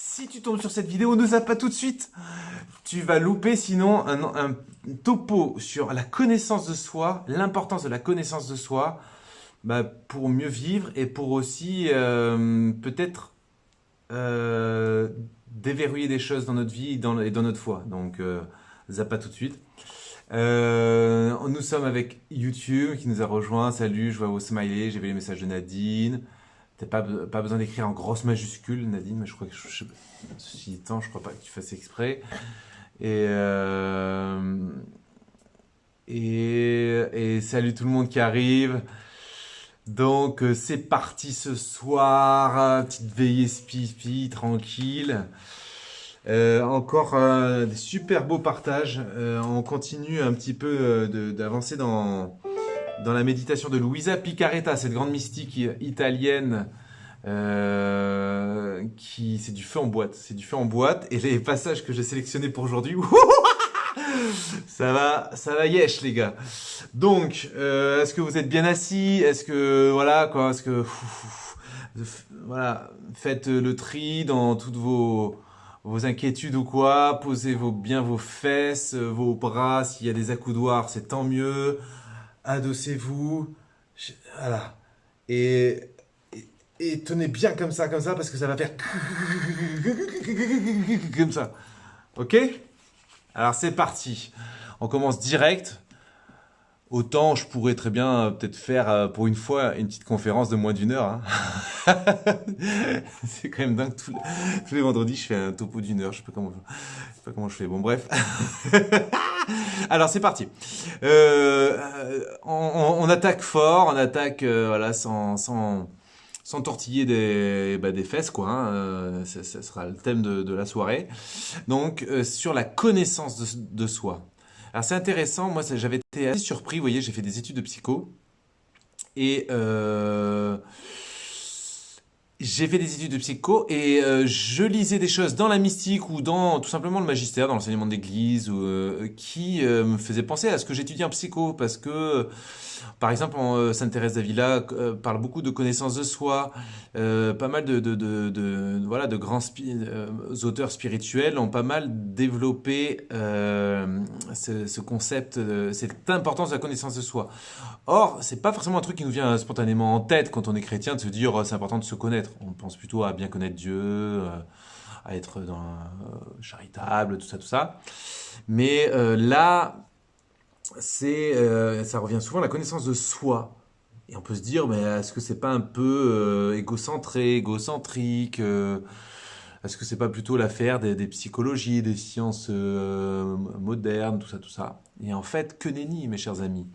Si tu tombes sur cette vidéo, ne zappe pas tout de suite. Tu vas louper sinon un topo sur la connaissance de soi, l'importance de la connaissance de soi, pour mieux vivre et pour aussi peut-être déverrouiller des choses dans notre vie et dans notre foi. Donc, zappe pas tout de suite. Nous sommes avec YouTube qui nous a rejoint. Salut, je vois vos smileys, j'ai vu les messages de Nadine. T'as pas besoin d'écrire en grosses majuscules, Nadine, mais je crois que ceci étant, je crois pas que tu fasses exprès. Et, et salut tout le monde qui arrive. Donc c'est parti ce soir, petite veillée spipi, tranquille. Encore des super beaux partages. On continue un petit peu d'avancer dans la méditation de Luisa Picaretta, cette grande mystique italienne qui c'est du feu en boîte. C'est du feu en boîte. Et les passages que j'ai sélectionnés pour aujourd'hui, ça va yesh les gars. Donc, est-ce que vous êtes bien assis? Est-ce que voilà quoi? Est-ce que voilà, faites le tri dans toutes vos inquiétudes ou quoi? Posez bien vos fesses, vos bras. S'il y a des accoudoirs, c'est tant mieux. Adossez-vous. Voilà. Et tenez bien comme ça, parce que ça va faire comme ça. Ok? Alors c'est parti. On commence direct. Autant je pourrais très bien peut-être faire pour une fois une petite conférence de moins d'1 heure. Hein. C'est quand même dingue. Tous les vendredis, je fais un topo d'1 heure. Je sais pas comment je fais. Bon, bref. Alors c'est parti. On attaque fort, on attaque voilà sans tortiller des fesses quoi. Hein. Ça sera le thème de la soirée. Donc sur la connaissance de soi. Alors c'est intéressant. Moi j'avais été assez surpris. Vous voyez, j'ai fait des études de psycho et j'ai fait des études de psycho et je lisais des choses dans la mystique ou dans tout simplement le magistère, dans l'enseignement d'église, qui me faisaient penser à ce que j'étudiais en psycho. Parce que, par exemple, Sainte Thérèse d'Avila parle beaucoup de connaissance de soi. Pas mal voilà, de grands auteurs spirituels ont pas mal développé ce concept, cette importance de la connaissance de soi. Or, c'est pas forcément un truc qui nous vient spontanément en tête quand on est chrétien de se dire c'est important de se connaître. On pense plutôt à bien connaître Dieu, à être charitable, tout ça, tout ça. Mais là, ça revient souvent à la connaissance de soi. Et on peut se dire, mais est-ce que c'est pas un peu égocentrique est-ce que c'est pas plutôt l'affaire des psychologies, des sciences modernes, tout ça, tout ça. Et en fait, que nenni, mes chers amis.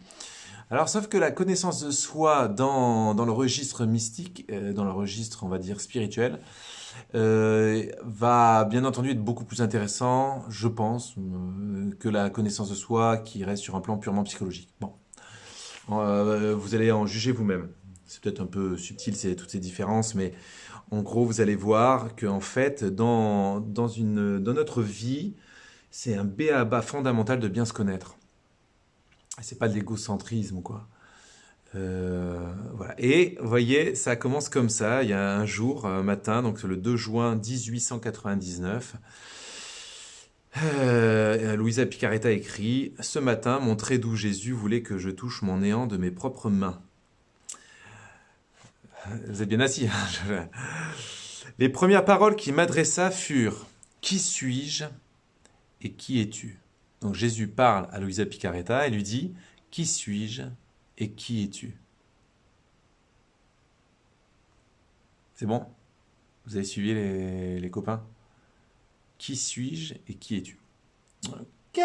Alors, sauf que la connaissance de soi dans le registre mystique, dans le registre, on va dire, spirituel, va bien entendu être beaucoup plus intéressant, je pense, que la connaissance de soi qui reste sur un plan purement psychologique. Bon, vous allez en juger vous-même. C'est peut-être un peu subtil, toutes ces différences, mais en gros, vous allez voir qu'en fait, dans notre vie, c'est un b.a.-ba fondamental de bien se connaître. C'est pas de l'égocentrisme, quoi. Voilà. Et vous voyez, ça commence comme ça. Il y a un matin, donc le 2 juin 1899, Luisa Picaretta écrit « Ce matin, mon très doux Jésus voulait que je touche mon néant de mes propres mains. » Vous êtes bien assis. Hein. Les premières paroles qu'il m'adressa furent « Qui suis-je et qui es-tu » Donc Jésus parle à Luisa Picaretta et lui dit « Qui suis-je et qui es-tu » C'est bon? Vous avez suivi les copains? Qui suis-je et qui es-tu? Ok.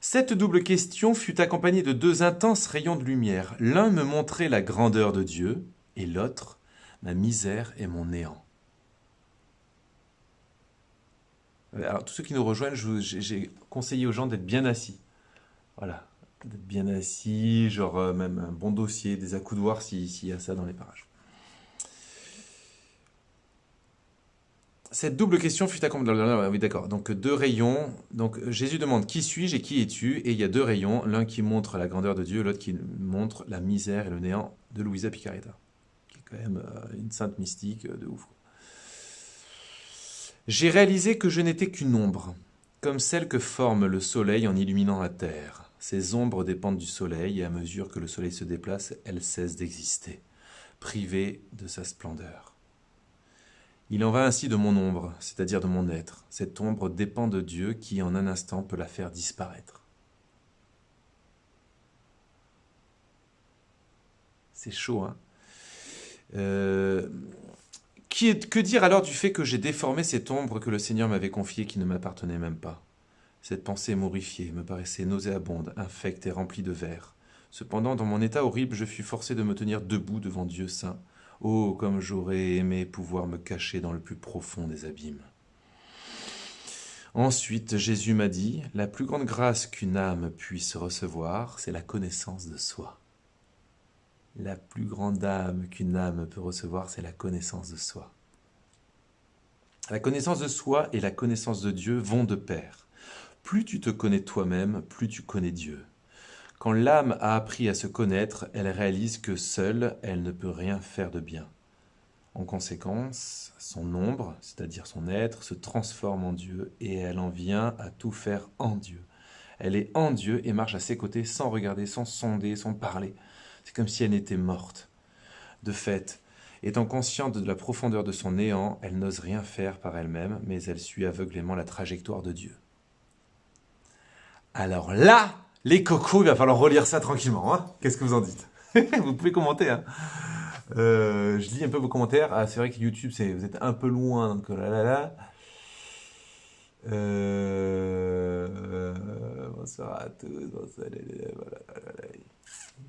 Cette double question fut accompagnée de 2 intenses rayons de lumière. L'un me montrait la grandeur de Dieu et l'autre ma misère et mon néant. Alors, tous ceux qui nous rejoignent, j'ai conseillé aux gens d'être bien assis. Voilà, d'être bien assis, genre même un bon dossier, des accoudoirs s'il y a ça dans les parages. Cette double question fut accompagnée... Oui, d'accord. Donc, 2 rayons. Donc, Jésus demande « Qui suis-je et qui es-tu » Et il y a 2 rayons, l'un qui montre la grandeur de Dieu, l'autre qui montre la misère et le néant de Luisa Picaretta, qui est quand même une sainte mystique de ouf. J'ai réalisé que je n'étais qu'une ombre, comme celle que forme le soleil en illuminant la terre. Ces ombres dépendent du soleil et à mesure que le soleil se déplace, elles cessent d'exister, privées de sa splendeur. Il en va ainsi de mon ombre, c'est-à-dire de mon être. Cette ombre dépend de Dieu qui, en un instant, peut la faire disparaître. C'est chaud, hein. Euh, que dire alors du fait que j'ai déformé cette ombre que le Seigneur m'avait confiée qui ne m'appartenait même pas? Cette pensée m'horrifiait, me paraissait nauséabonde, infecte et remplie de vers. Cependant, dans mon état horrible, je fus forcé de me tenir debout devant Dieu saint. Oh, comme j'aurais aimé pouvoir me cacher dans le plus profond des abîmes. Ensuite, Jésus m'a dit, la plus grande grâce qu'une âme puisse recevoir, c'est la connaissance de soi. La plus grande âme qu'une âme peut recevoir, c'est la connaissance de soi. La connaissance de soi et la connaissance de Dieu vont de pair. Plus tu te connais toi-même, plus tu connais Dieu. Quand l'âme a appris à se connaître, elle réalise que seule, elle ne peut rien faire de bien. En conséquence, son ombre, c'est-à-dire son être, se transforme en Dieu et elle en vient à tout faire en Dieu. Elle est en Dieu et marche à ses côtés sans regarder, sans sonder, sans parler. C'est comme si elle était morte. De fait, étant consciente de la profondeur de son néant, elle n'ose rien faire par elle-même, mais elle suit aveuglément la trajectoire de Dieu. Alors là, les cocos, il va falloir relire ça tranquillement. Hein. Qu'est-ce que vous en dites? Vous pouvez commenter. Hein. Je lis un peu vos commentaires. Ah, c'est vrai que YouTube, vous êtes un peu loin, donc là là là. Bonsoir à tous. Bonsoir, voilà.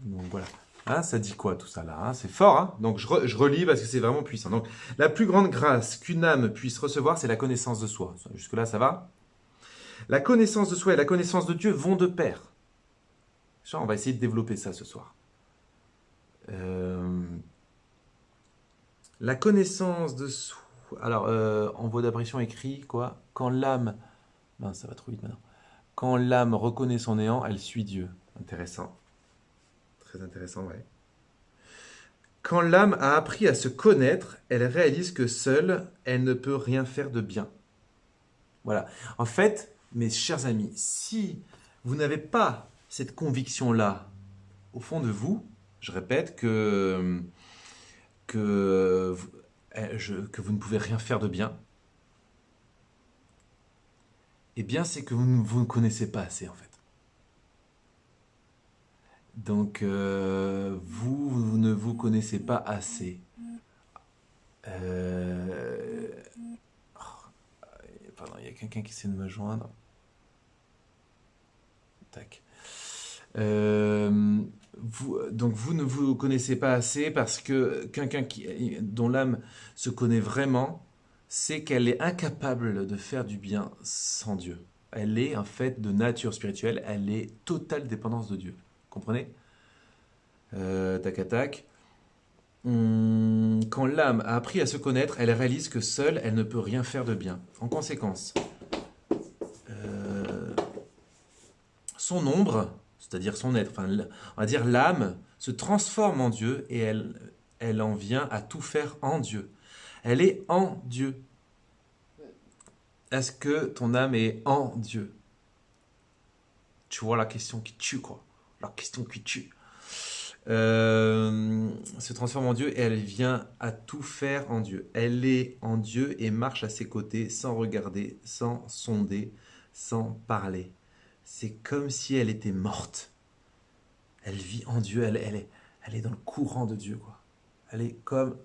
Donc voilà. Hein, ça dit quoi tout ça là hein? C'est fort. Hein donc je relis parce que c'est vraiment puissant. Donc la plus grande grâce qu'une âme puisse recevoir, c'est la connaissance de soi. Jusque-là, ça va? La connaissance de soi et la connaissance de Dieu vont de pair. On va essayer de développer ça ce soir. La connaissance de soi. Alors, en voie d'apparition écrit quoi? Quand l'âme. Non, ça va trop vite maintenant. Quand l'âme reconnaît son néant, elle suit Dieu. Intéressant. Très intéressant, ouais. Quand l'âme a appris à se connaître, elle réalise que seule, elle ne peut rien faire de bien. Voilà. En fait, mes chers amis, si vous n'avez pas cette conviction-là au fond de vous, je répète que vous ne pouvez rien faire de bien, eh bien c'est que vous ne connaissez pas assez en fait. Donc vous ne vous connaissez pas assez. Pardon, il y a quelqu'un qui essaie de me joindre. Tac. Donc vous ne vous connaissez pas assez parce que quelqu'un dont l'âme se connaît vraiment, sait qu'elle est incapable de faire du bien sans Dieu. Elle est en fait de nature spirituelle, elle est totale dépendance de Dieu. Comprenez? Tac à tac. Quand l'âme a appris à se connaître, elle réalise que seule, elle ne peut rien faire de bien. En conséquence, son ombre, c'est-à-dire son être, enfin, on va dire l'âme, se transforme en Dieu et elle en vient à tout faire en Dieu. Elle est en Dieu. Est-ce que ton âme est en Dieu? Tu vois la question qui tue, quoi. La question qui tue. Se transforme en Dieu et elle vient à tout faire en Dieu. Elle est en Dieu et marche à ses côtés sans regarder, sans sonder, sans parler. C'est comme si elle était morte. Elle vit en Dieu, elle est dans le courant de Dieu, quoi. Elle est comme...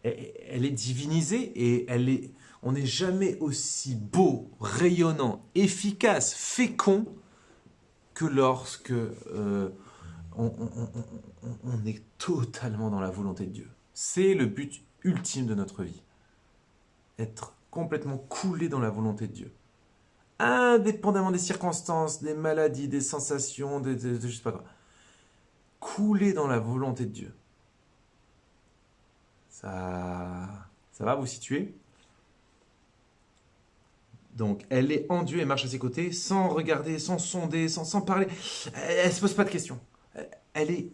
Elle est divinisée et on n'est jamais aussi beau, rayonnant, efficace, fécond que lorsque on est totalement dans la volonté de Dieu. C'est le but ultime de notre vie. Être complètement coulé dans la volonté de Dieu. Indépendamment des circonstances, des maladies, des sensations, je sais pas quoi. Couler dans la volonté de Dieu. Ça va vous situer? Donc, elle est en Dieu et marche à ses côtés sans regarder, sans sonder, sans parler. Elle ne se pose pas de questions. Elle est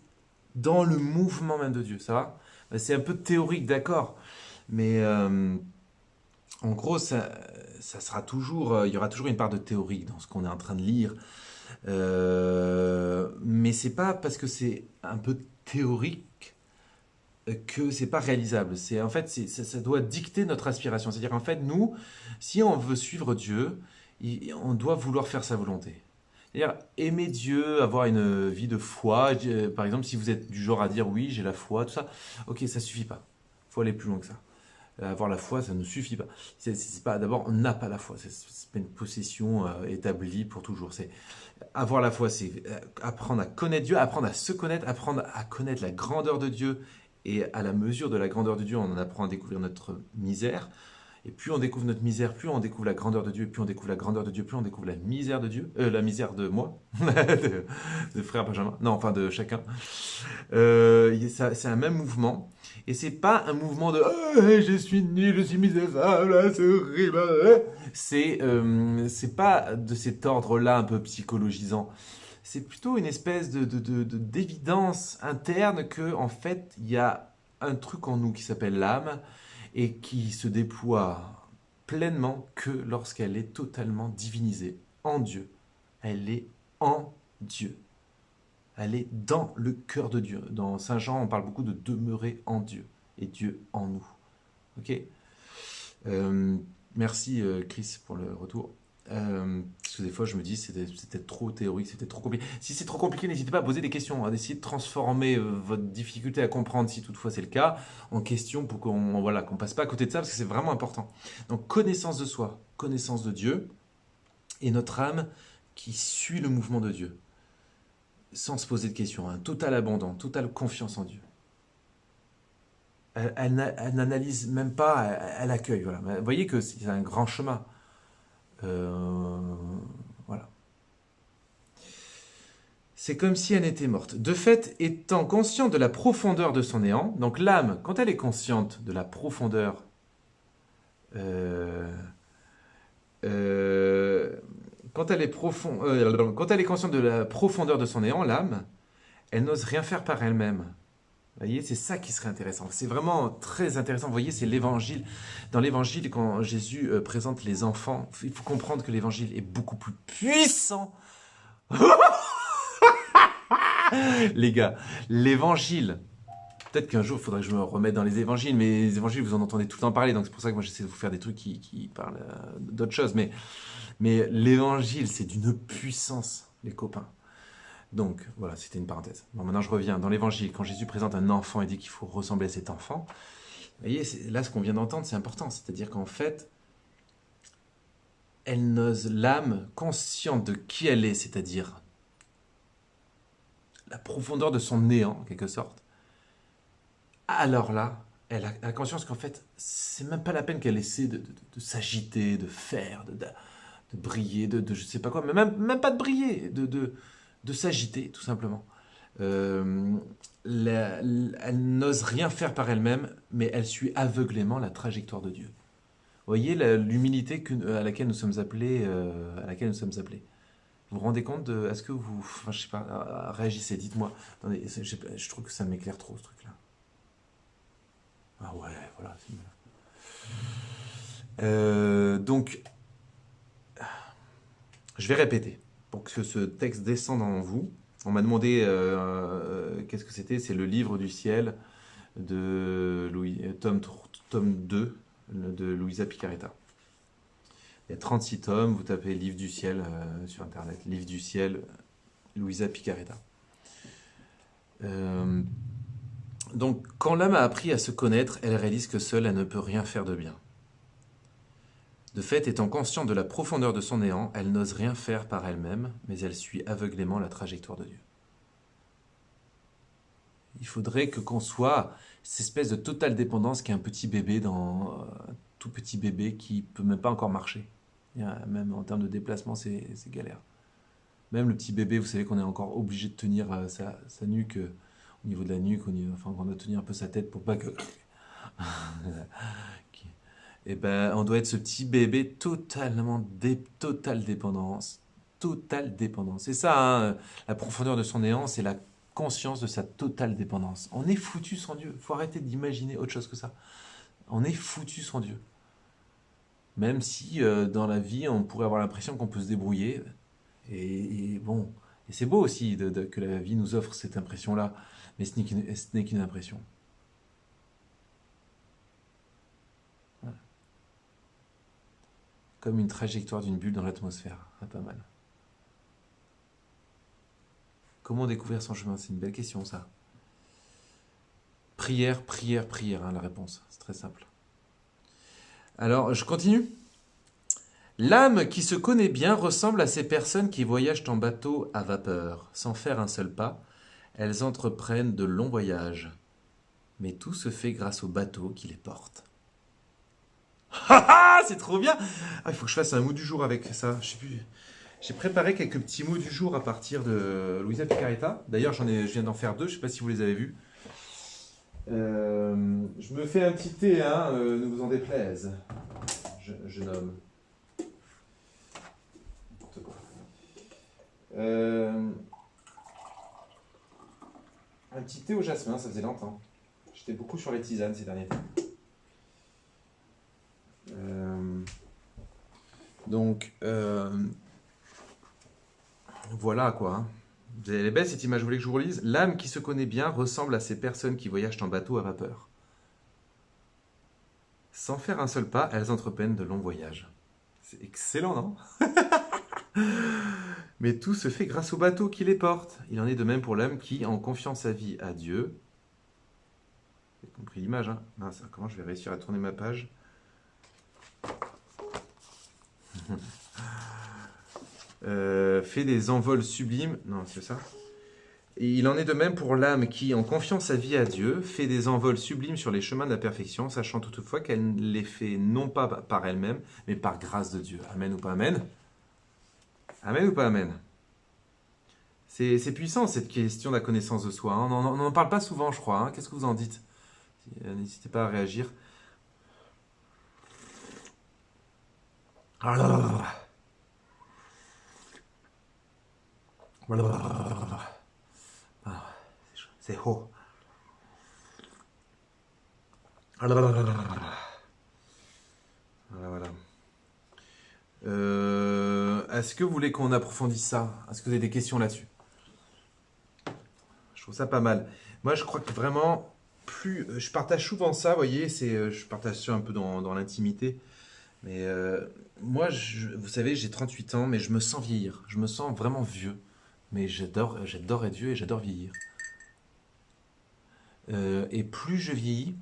dans le mouvement même de Dieu, ça va? C'est un peu théorique, d'accord, mais En gros, ça sera toujours, il y aura toujours une part de théorique dans ce qu'on est en train de lire. Mais c'est pas parce que c'est un peu théorique que c'est pas réalisable. C'est en fait, ça doit dicter notre aspiration. C'est-à-dire en fait, nous, si on veut suivre Dieu, on doit vouloir faire sa volonté. C'est-à-dire aimer Dieu, avoir une vie de foi. Par exemple, si vous êtes du genre à dire oui, j'ai la foi, tout ça, ok, ça suffit pas. Il faut aller plus loin que ça. Avoir la foi, ça ne suffit pas. C'est pas d'abord, on n'a pas la foi. C'est pas une possession établie pour toujours. C'est avoir la foi, c'est apprendre à connaître Dieu, apprendre à se connaître, apprendre à connaître la grandeur de Dieu. Et à la mesure de la grandeur de Dieu, on en apprend à découvrir notre misère. Et plus on découvre notre misère, plus on découvre la grandeur de Dieu, plus on découvre la grandeur de Dieu, plus on découvre la misère de Dieu, la misère de moi, de frère Benjamin, non, enfin de chacun. C'est un même mouvement, et c'est pas un mouvement de je suis nul, je suis misérable, c'est horrible. C'est pas de cet ordre-là un peu psychologisant. C'est plutôt une espèce d'évidence interne que en fait il y a un truc en nous qui s'appelle l'âme et qui se déploie pleinement que lorsqu'elle est totalement divinisée en Dieu. Elle est en Dieu. Elle est dans le cœur de Dieu. Dans Saint Jean, on parle beaucoup de demeurer en Dieu et Dieu en nous. Ok. Euh, Merci Chris pour le retour. Parce que des fois je me dis c'était trop théorique, c'était trop compliqué. Si c'est trop compliqué, n'hésitez pas à poser des questions, à essayer de transformer votre difficulté à comprendre, si toutefois c'est le cas, en question pour qu'on passe pas à côté de ça, parce que c'est vraiment important. Donc connaissance de soi, connaissance de Dieu, et notre âme qui suit le mouvement de Dieu, sans se poser de questions, un total abandon, totale confiance en Dieu. Elle n'analyse même pas, elle accueille. Voilà. Vous voyez que c'est un grand chemin. Voilà. C'est comme si elle était morte. De fait, étant consciente de la profondeur de son néant, donc l'âme, quand elle est consciente de la profondeur, euh, euh, quand elle est consciente de la profondeur de son néant, l'âme, elle n'ose rien faire par elle-même. Vous voyez, c'est ça qui serait intéressant. C'est vraiment très intéressant. Vous voyez, c'est l'évangile. Dans l'évangile, quand Jésus présente les enfants, il faut comprendre que l'évangile est beaucoup plus puissant. Les gars, l'évangile. Peut-être qu'un jour, il faudrait que je me remette dans les évangiles, mais les évangiles, vous en entendez tout le temps parler, donc c'est pour ça que moi j'essaie de vous faire des trucs qui parlent d'autres choses. Mais l'évangile, c'est d'une puissance, les copains. Donc, voilà, c'était une parenthèse. Bon, maintenant je reviens. Dans l'évangile, quand Jésus présente un enfant et dit qu'il faut ressembler à cet enfant, vous voyez, là, ce qu'on vient d'entendre, c'est important. C'est-à-dire qu'en fait, elle n'ose l'âme consciente de qui elle est, c'est-à-dire la profondeur de son néant, en quelque sorte. Alors là, elle a conscience qu'en fait, c'est même pas la peine qu'elle essaie de s'agiter, de faire, de briller, je sais pas quoi, mais même pas de briller, de s'agiter, tout simplement. Euh, Elle n'ose rien faire par elle-même, mais elle suit aveuglément la trajectoire de Dieu. Vous voyez l'humilité à laquelle nous sommes appelés, Vous vous rendez compte de, est-ce que vous, enfin, je sais pas, réagissez, dites-moi. Attendez, je trouve que ça m'éclaire trop ce truc-là. Ah ouais, voilà, c'est mieux. Donc, je vais répéter pour que ce texte descende en vous. On m'a demandé qu'est-ce que c'était. C'est le livre du ciel de tome 2 de Luisa Picaretta. Il y a 36 tomes. Vous tapez livre du ciel sur internet. Livre du ciel, Luisa Picaretta. Donc, quand l'âme a appris à se connaître, elle réalise que seule, elle ne peut rien faire de bien. De fait, étant consciente de la profondeur de son néant, elle n'ose rien faire par elle-même, mais elle suit aveuglément la trajectoire de Dieu. Il faudrait qu'on soit cette espèce de totale dépendance qu'un petit bébé un tout petit bébé qui peut même pas encore marcher. Même en termes de déplacement, c'est galère. Même le petit bébé, vous savez qu'on est encore obligé de tenir sa nuque, au niveau de la nuque, enfin on doit tenir un peu sa tête pour pas que... Et ben, on doit être ce petit bébé totale dépendance. Totale dépendance. C'est ça, hein, la profondeur de son néant, c'est la conscience de sa totale dépendance. On est foutu sans Dieu. Il faut arrêter d'imaginer autre chose que ça. On est foutu sans Dieu. même si dans la vie, on pourrait avoir l'impression qu'on peut se débrouiller. Bon, et c'est beau aussi que la vie nous offre cette impression-là, mais ce n'est qu'une impression. Voilà. Comme une trajectoire d'une bulle dans l'atmosphère. Ah, pas mal. Comment découvrir son chemin? C'est une belle question, ça. Prière, prière, prière, hein, la réponse. C'est très simple. Alors, je continue. L'âme qui se connaît bien ressemble à ces personnes qui voyagent en bateau à vapeur. Sans faire un seul pas, elles entreprennent de longs voyages. Mais tout se fait grâce au bateau qui les porte. Ah, c'est trop bien! Ah, il faut que je fasse un mot du jour avec ça. Je sais plus. J'ai préparé quelques petits mots du jour à partir de Luisa Picaretta. D'ailleurs, je viens d'en faire deux. Je ne sais pas si vous les avez vus. Je me fais un petit thé, hein, ne vous en déplaise, jeune homme. N'importe quoi. Un petit thé au jasmin, ça faisait longtemps. J'étais beaucoup sur les tisanes ces derniers temps. Donc, voilà quoi. Hein. Elle est belle cette image, vous voulez que je vous relise? L'âme qui se connaît bien ressemble à ces personnes qui voyagent en bateau à vapeur. Sans faire un seul pas, elles entreprennent de longs voyages. C'est excellent, non? Mais tout se fait grâce au bateau qui les porte. Il en est de même pour l'âme qui, en confiant sa vie à Dieu... Vous avez compris l'image, hein? Mince, comment je vais réussir à tourner ma page? Fait des envols sublimes... Non, c'est ça? Et il en est de même pour l'âme qui, en confiant sa vie à Dieu, fait des envols sublimes sur les chemins de la perfection, sachant toutefois qu'elle les fait non pas par elle-même, mais par grâce de Dieu. Amen ou pas amen? Amen ou pas amen? C'est puissant cette question de la connaissance de soi. Hein. On n'en parle pas souvent, je crois. Hein. Qu'est-ce que vous en dites? N'hésitez pas à réagir. C'est haut. Voilà. Est-ce que vous voulez qu'on approfondisse ça? Est-ce que vous avez des questions là-dessus? Je trouve ça pas mal. Moi, je crois que vraiment, plus je partage souvent ça, vous voyez, je partage ça un peu dans l'intimité. Mais moi, vous savez, j'ai 38 ans, mais je me sens vieillir. Je me sens vraiment vieux. Mais j'adore être vieux et j'adore vieillir. Et plus je vieillis,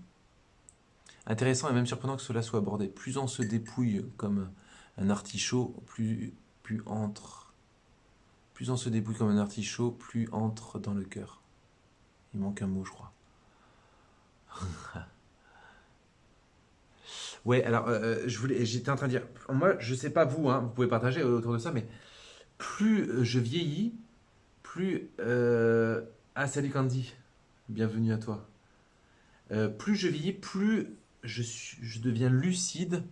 intéressant et même surprenant que cela soit abordé, plus on se dépouille comme un artichaut, plus on se dépouille comme un artichaut, plus entre dans le cœur. Il manque un mot, je crois. Ouais, alors j'étais en train de dire, moi, je sais pas vous, hein, vous pouvez partager autour de ça, mais plus je vieillis, plus ah, salut Candy, bienvenue à toi. Plus je vieillis, plus je deviens lucide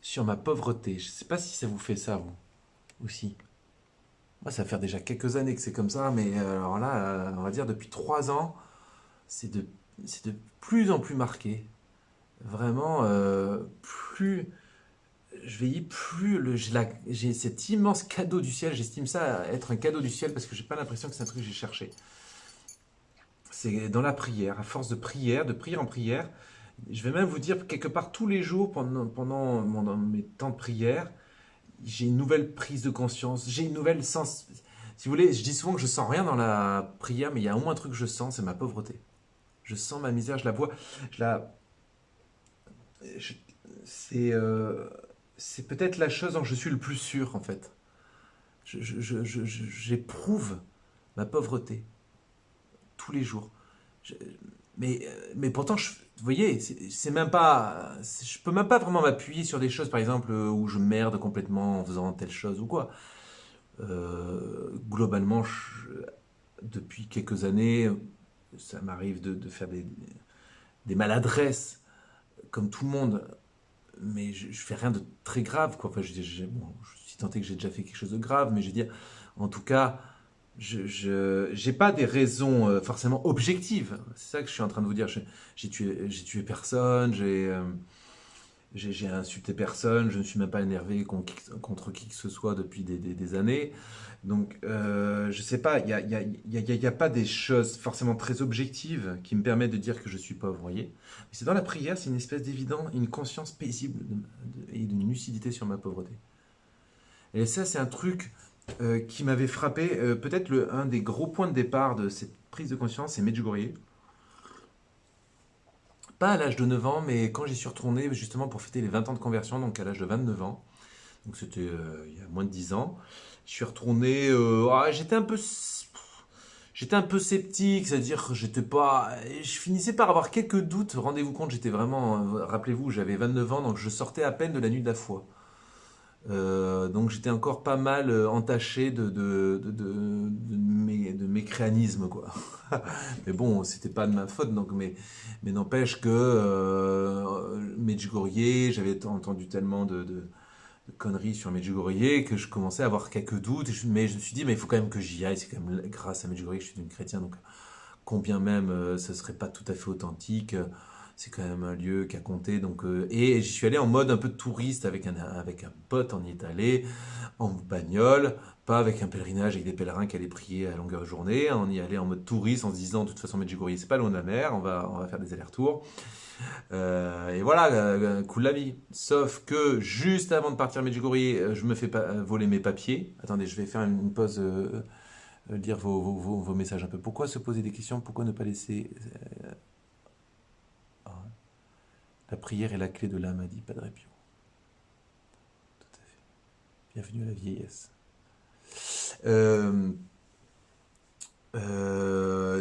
sur ma pauvreté. Je sais pas si ça vous fait ça, vous aussi. Moi, ça va faire déjà quelques années que c'est comme ça, mais alors là, on va dire depuis 3 ans, c'est de plus en plus marqué. Vraiment, plus je vieillis, plus j'ai cet immense cadeau du ciel. J'estime ça être un cadeau du ciel parce que j'ai pas l'impression que c'est un truc que j'ai cherché. C'est dans la prière, à force de prière en prière. Je vais même vous dire quelque part tous les jours pendant mes temps de prière, j'ai une nouvelle prise de conscience, j'ai une nouvelle sens. Si vous voulez, je dis souvent que je sens rien dans la prière, mais il y a au moins un truc que je sens, c'est ma pauvreté. Je sens ma misère, je la vois, je la, je- c'est peut-être la chose dont je suis le plus sûr en fait. J'éprouve ma pauvreté tous les jours. Je- mais pourtant, vous voyez, c'est même pas, je peux même pas vraiment m'appuyer sur des choses, par exemple, où je merde complètement en faisant telle chose ou quoi. Globalement, depuis quelques années, ça m'arrive de faire des maladresses, comme tout le monde, mais je fais rien de très grave, quoi. Enfin, bon, je suis tenté que j'ai déjà fait quelque chose de grave, mais je veux dire, en tout cas, j'ai pas des raisons forcément objectives. C'est ça que je suis en train de vous dire. J'ai tué personne. j'ai insulté personne, je ne suis même pas énervé contre qui que ce soit depuis des années. Donc, je sais pas, il y a pas des choses forcément très objectives qui me permettent de dire que je suis pauvre, vous voyez. Mais c'est dans la prière, c'est une espèce d'évident, une conscience paisible et d'une lucidité sur ma pauvreté. Et ça, c'est un truc qui m'avait frappé. Peut-être un des gros points de départ de cette prise de conscience, c'est Medjugorje. Pas à l'âge de 9 ans, mais quand j'y suis retourné justement pour fêter les 20 ans de conversion, donc à l'âge de 29 ans. Donc c'était il y a moins de 10 ans. Je suis retourné. J'étais un peu sceptique, c'est-à-dire que j'étais pas. Je finissais par avoir quelques doutes. Rendez-vous compte, j'étais vraiment. Rappelez-vous, j'avais 29 ans, donc je sortais à peine de la nuit de la foi. Donc j'étais encore pas mal entaché de mécréanisme, quoi. Mais bon, c'était pas de ma faute, donc, mais n'empêche que Medjugorje, j'avais entendu tellement de conneries sur Medjugorje que je commençais à avoir quelques doutes. Mais je me suis dit, mais il faut quand même que j'y aille. C'est quand même grâce à Medjugorje que je suis devenu chrétien. Donc, combien même ce serait pas tout à fait authentique, c'est quand même un lieu qui a compté. Donc, et j'y suis allé en mode un peu de touriste avec un pote. On y est allé en bagnole, pas avec un pèlerinage avec des pèlerins qui allaient prier à longueur de journée. On y allait en mode touriste en se disant, de toute façon, Medjugorje, c'est pas loin de la mer. On va faire des allers-retours. Et voilà, cool la vie. Sauf que juste avant de partir à Medjugorje, je me fais voler mes papiers. Attendez, je vais faire une pause, lire vos messages un peu. Pourquoi se poser des questions? Pourquoi ne pas laisser... ah, la prière est la clé de l'âme, a dit Padre Pio. Tout à fait. Bienvenue à la vieillesse. Euh,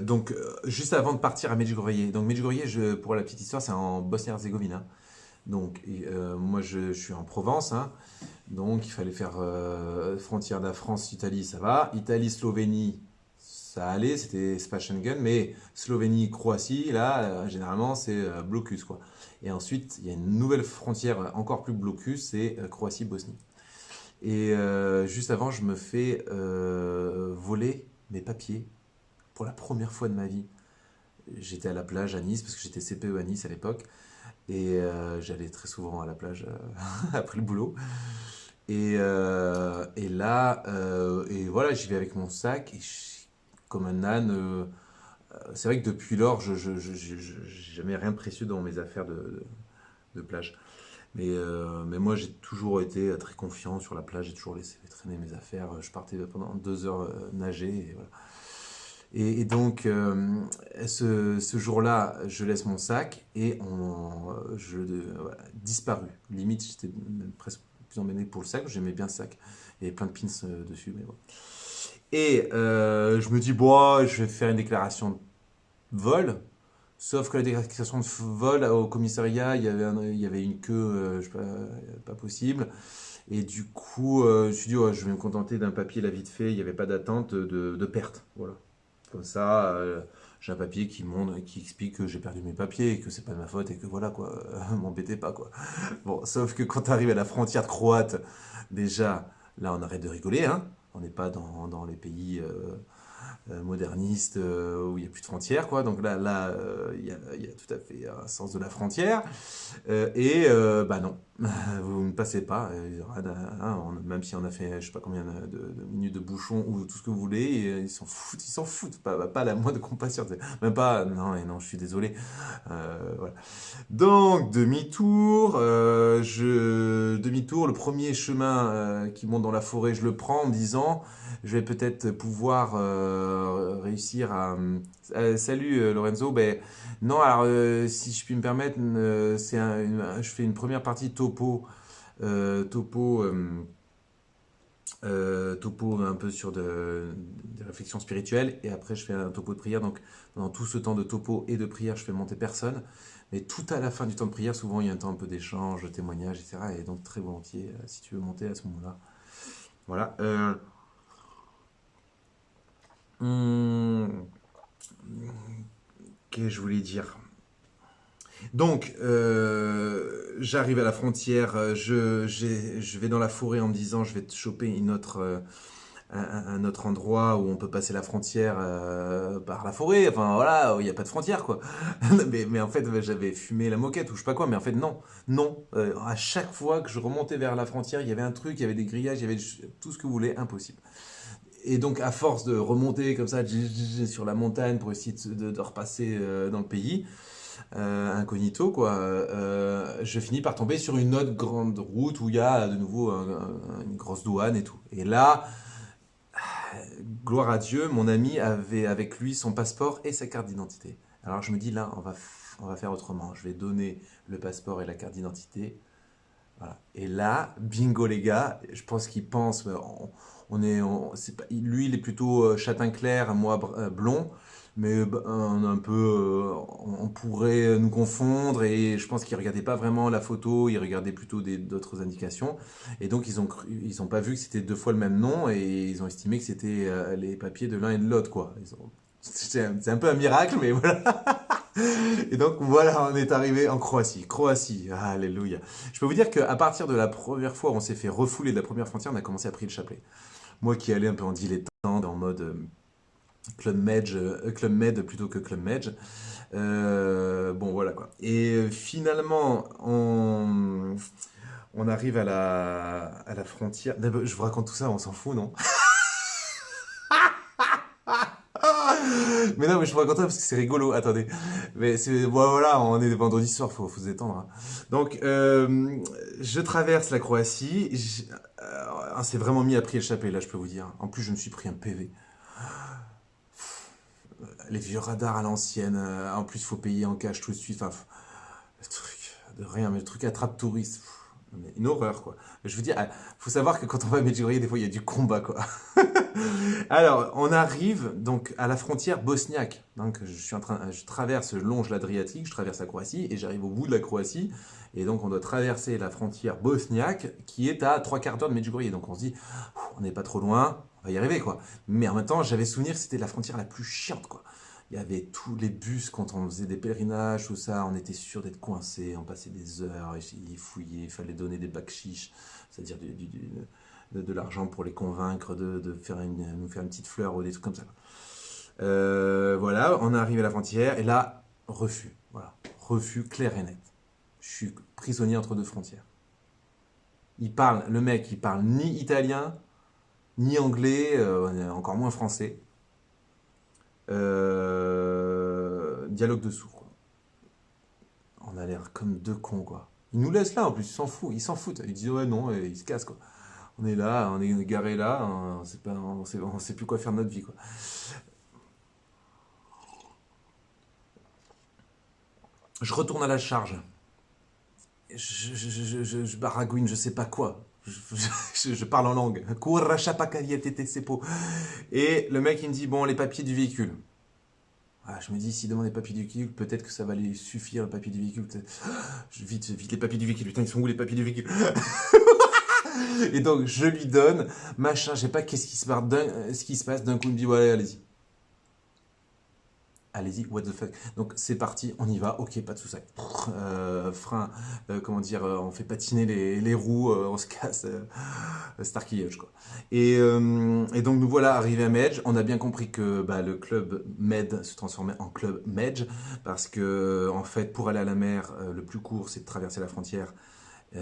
donc, juste avant de partir à Medjugorje. Donc, Medjugorje, pour la petite histoire, c'est en Bosnie-Herzégovine, hein. Donc, moi, je suis en Provence, hein. Donc, il fallait faire frontière de la France-Italie, ça va. Italie-Slovénie, ça allait, c'est pas Schengen, mais Slovénie-Croatie, là, généralement, c'est blocus, quoi. Et ensuite, il y a une nouvelle frontière encore plus blocus, c'est Croatie-Bosnie. Et juste avant, je me fais voler mes papiers pour la première fois de ma vie. J'étais à la plage à Nice, parce que j'étais CPE à Nice à l'époque. Et j'allais très souvent à la plage après le boulot. Et là, et voilà, j'y vais avec mon sac, et comme un âne. C'est vrai que depuis lors, j'ai jamais rien de précieux dans mes affaires de plage. Mais moi, j'ai toujours été très confiant sur la plage, j'ai toujours laissé traîner mes affaires. Je partais pendant 2 heures nager, et voilà. Et donc, ce jour-là, je laisse mon sac et voilà, disparu. Limite, j'étais même presque plus embêté pour le sac, j'aimais bien le sac. Il y avait plein de pins dessus, mais bon. Et je me dis, bon, je vais faire une déclaration de vol. Sauf que la déclaration de vol au commissariat, il y avait une queue, je sais pas possible. Et du coup, je me suis dit, ouais, je vais me contenter d'un papier là vite fait. Il n'y avait pas d'attente de perte. Voilà. Comme ça, j'ai un papier qui explique que j'ai perdu mes papiers et que c'est pas de ma faute et que voilà quoi, m'embêtez pas quoi. Bon, sauf que quand tu arrives à la frontière croate, déjà, là on arrête de rigoler, hein. On n'est pas dans les pays moderniste où il n'y a plus de frontières, quoi. Donc là, il y a tout à fait un sens de la frontière. Bah non, vous ne passez pas. Hein, même si on a fait, je sais pas combien de minutes de bouchon ou tout ce que vous voulez, ils s'en foutent, pas la moindre compassion. Même pas, non, et non, je suis désolé. Voilà. Donc, demi-tour, demi-tour, le premier chemin qui monte dans la forêt, je le prends en me disant, je vais peut-être pouvoir réussir à... salut Lorenzo, ben, non, alors si je puis me permettre, je fais une première partie topo, topo, topo un peu sur des réflexions spirituelles, et après je fais un topo de prière. Donc pendant tout ce temps de topo et de prière, je fais monter personne. Mais tout à la fin du temps de prière, souvent il y a un temps un peu d'échange, de témoignage, etc. Et donc très volontiers, si tu veux monter à ce moment-là. Voilà. Hum, Qu'est-ce que je voulais dire? Donc, j'arrive à la frontière, je vais dans la forêt en me disant je vais te choper un autre endroit où on peut passer la frontière par la forêt, enfin voilà, où il n'y a pas de frontière quoi. Mais en fait, j'avais fumé la moquette ou je sais pas quoi, mais en fait, non, non. À chaque fois que je remontais vers la frontière, il y avait un truc, il y avait des grillages, il y avait tout ce que vous voulez, impossible. Et donc, à force de remonter comme ça sur la montagne pour essayer de repasser dans le pays, incognito, quoi, je finis par tomber sur une autre grande route où il y a de nouveau une grosse douane et tout. Et là, gloire à Dieu, mon ami avait avec lui son passeport et sa carte d'identité. Alors je me dis là, on va faire autrement. Je vais donner le passeport et la carte d'identité. Voilà. Et là, bingo les gars, je pense qu'il pense, c'est pas, lui il est plutôt châtain clair, moi blond, mais on, a un peu, on pourrait nous confondre et je pense qu'il regardait pas vraiment la photo, il regardait plutôt d'autres indications et donc ils ont pas vu que c'était deux fois le même nom et ils ont estimé que c'était les papiers de l'un et de l'autre quoi. C'est un peu un miracle, mais voilà. Et donc voilà, on est arrivé en Croatie. Croatie, alléluia. Je peux vous dire qu'à partir de la première fois où on s'est fait refouler de la première frontière, on a commencé à prier le chapelet. Moi qui allais un peu en dilettante, en mode Club Med plutôt que Club Med. Bon voilà quoi. Et finalement, on arrive à la frontière. D'abord, je vous raconte tout ça, on s'en fout, non? Mais non, mais je vous raconte ça parce que c'est rigolo. Attendez. Mais c'est, bon, voilà, on est vendredi soir, faut se détendre, hein. Donc, je traverse la Croatie. On s'est vraiment mis à prier le chapelet, là, je peux vous dire. En plus, je me suis pris un PV. Les vieux radars à l'ancienne. En plus, il faut payer en cash tout de suite. Enfin, le truc de rien, mais le truc attrape touriste. Une horreur, quoi. Je veux dire, faut savoir que quand on va à Medjugorje, des fois, il y a du combat, quoi. Alors, on arrive donc à la frontière bosniaque. Donc, je traverse, je longe l'Adriatique, je traverse la Croatie et j'arrive au bout de la Croatie. Et donc, on doit traverser la frontière bosniaque qui est à 3/4 d'heure de Medjugorje. Donc, on se dit, on n'est pas trop loin, on va y arriver, quoi. Mais en même temps, j'avais souvenir que c'était la frontière la plus chiante, quoi. Il y avait tous les bus quand on faisait des pèlerinages, tout ça, on était sûr d'être coincé, on passait des heures, il fouillait, il fallait donner des bakchiches, c'est-à-dire de l'argent pour les convaincre de nous faire une petite fleur ou des trucs comme ça. Voilà, on arrive à la frontière et là, refus. Voilà, refus clair et net. Je suis prisonnier entre deux frontières. Le mec, il parle ni italien, ni anglais, encore moins français. Dialogue de sourds, quoi. On a l'air comme deux cons, quoi. Il nous laisse là en plus, il s'en fout. Il dit ouais non, et il se casse quoi. On est là, on est garé là, on sait plus quoi faire de notre vie quoi. Je retourne à la charge. Je baragouine, je sais pas quoi. Je parle en langue. Et le mec il me dit bon les papiers du véhicule. Ah, je me dis, s'il demande les papiers du véhicule, peut-être que ça va lui suffire, le papier du véhicule. Vite les papiers du véhicule. Putain, ils sont où les papiers du véhicule? Et donc, je lui donne, machin, je sais pas ce qui se passe. D'un coup, il me dit, ouais, allez-y. Allez-y, what the fuck. Donc, c'est parti, on y va, ok, pas de soucis. Frein, comment dire, on fait patiner les roues, on se casse, Starkey quoi. Et donc, nous voilà arrivés à Medj. On a bien compris que bah, le club Med se transformait en club Medj, parce que, en fait, pour aller à la mer, le plus court, c'est de traverser la frontière.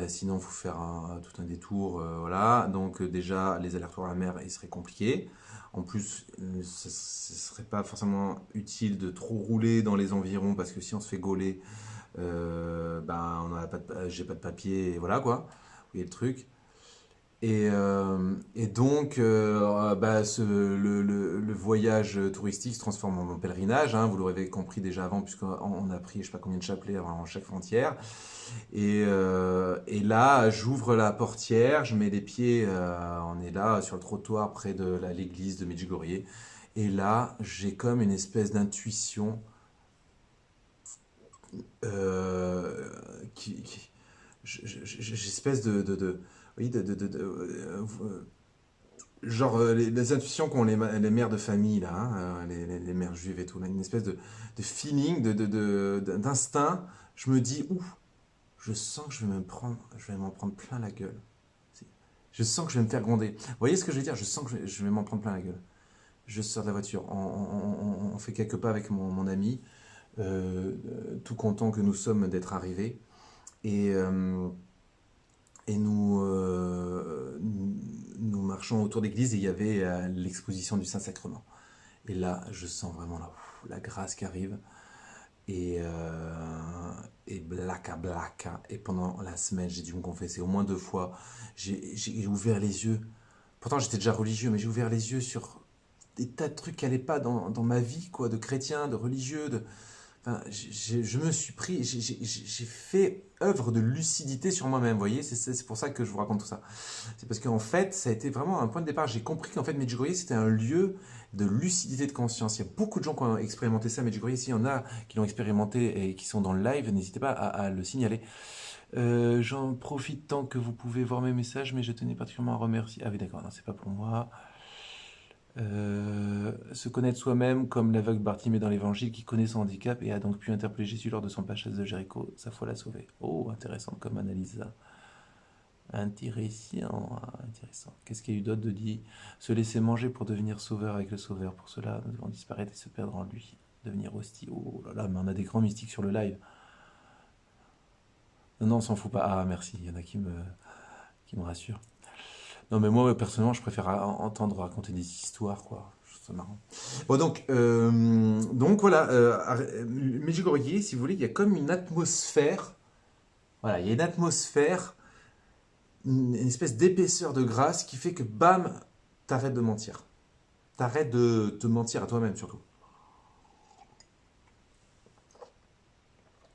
Sinon, il faut faire tout un détour. Voilà. Donc, déjà, les allers-retours à la mer, il serait compliqué. En plus, ce ne serait pas forcément utile de trop rouler dans les environs parce que si on se fait gauler, ben, j'ai pas de papier et voilà quoi. Vous voyez le truc. Et donc, bah, le voyage touristique se transforme en pèlerinage, hein, vous l'aurez compris déjà avant, puisqu'on a pris je sais pas combien de chapelets avant chaque frontière. Et là, j'ouvre la portière, je mets les pieds, on est là sur le trottoir près de l'église de Medjugorje. Et là, j'ai comme une espèce d'intuition euh, j'espèce oui, genre les intuitions qu'ont les mères de famille là, hein, les mères juives et tout, là, une espèce de feeling, d'instinct. Je me dis, ouh, je sens que je vais m'en prendre plein la gueule. Je sens que je vais me faire gronder. Vous voyez ce que je veux dire? Je sens que je vais m'en prendre plein la gueule. Je sors de la voiture, on fait quelques pas avec mon ami, tout content que nous sommes d'être arrivés. Et, euh, et nous marchons autour d'église et il y avait l'exposition du Saint-Sacrement. Et là, je sens vraiment la grâce qui arrive. Et, euh, et blacka blacka. Et pendant la semaine, j'ai dû me confesser au moins 2 fois. J'ai ouvert les yeux. Pourtant, j'étais déjà religieux, mais j'ai ouvert les yeux sur des tas de trucs qui n'allaient pas dans ma vie, quoi, de chrétien, de religieux. Enfin, je me suis pris, j'ai fait œuvre de lucidité sur moi-même, vous voyez, c'est pour ça que je vous raconte tout ça. C'est parce qu'en fait, ça a été vraiment un point de départ. J'ai compris qu'en fait, Medjugorje, c'était un lieu de lucidité de conscience. Il y a beaucoup de gens qui ont expérimenté ça à Medjugorje. S'il y en a qui l'ont expérimenté et qui sont dans le live, n'hésitez pas à le signaler. J'en profite tant que vous pouvez voir mes messages, mais je tenais particulièrement à remercier. Ah oui, d'accord, non, c'est pas pour moi. Se connaître soi-même comme l'aveugle Bartimée dans l'évangile qui connaît son handicap et a donc pu interpeller Jésus lors de son passage de Jéricho, sa foi l'a sauvé. Oh, intéressant comme analyse. Intéressant, intéressant. Qu'est-ce qu'il y a eu d'autre de dit? Se laisser manger pour devenir sauveur avec le sauveur. Pour cela, nous devons disparaître et se perdre en lui. Devenir hostile. Oh là là, mais on a des grands mystiques sur le live. Non, non, on s'en fout pas. Ah, merci, il y en a qui me rassurent. Non, mais moi, personnellement, je préfère entendre raconter des histoires, quoi. Je trouve ça marrant. Bon, donc voilà, Medjugorje, si vous voulez, il y a comme une atmosphère. Voilà, il y a une atmosphère, une espèce d'épaisseur de grâce qui fait que, bam, t'arrêtes de mentir. T'arrêtes de te mentir à toi-même, surtout.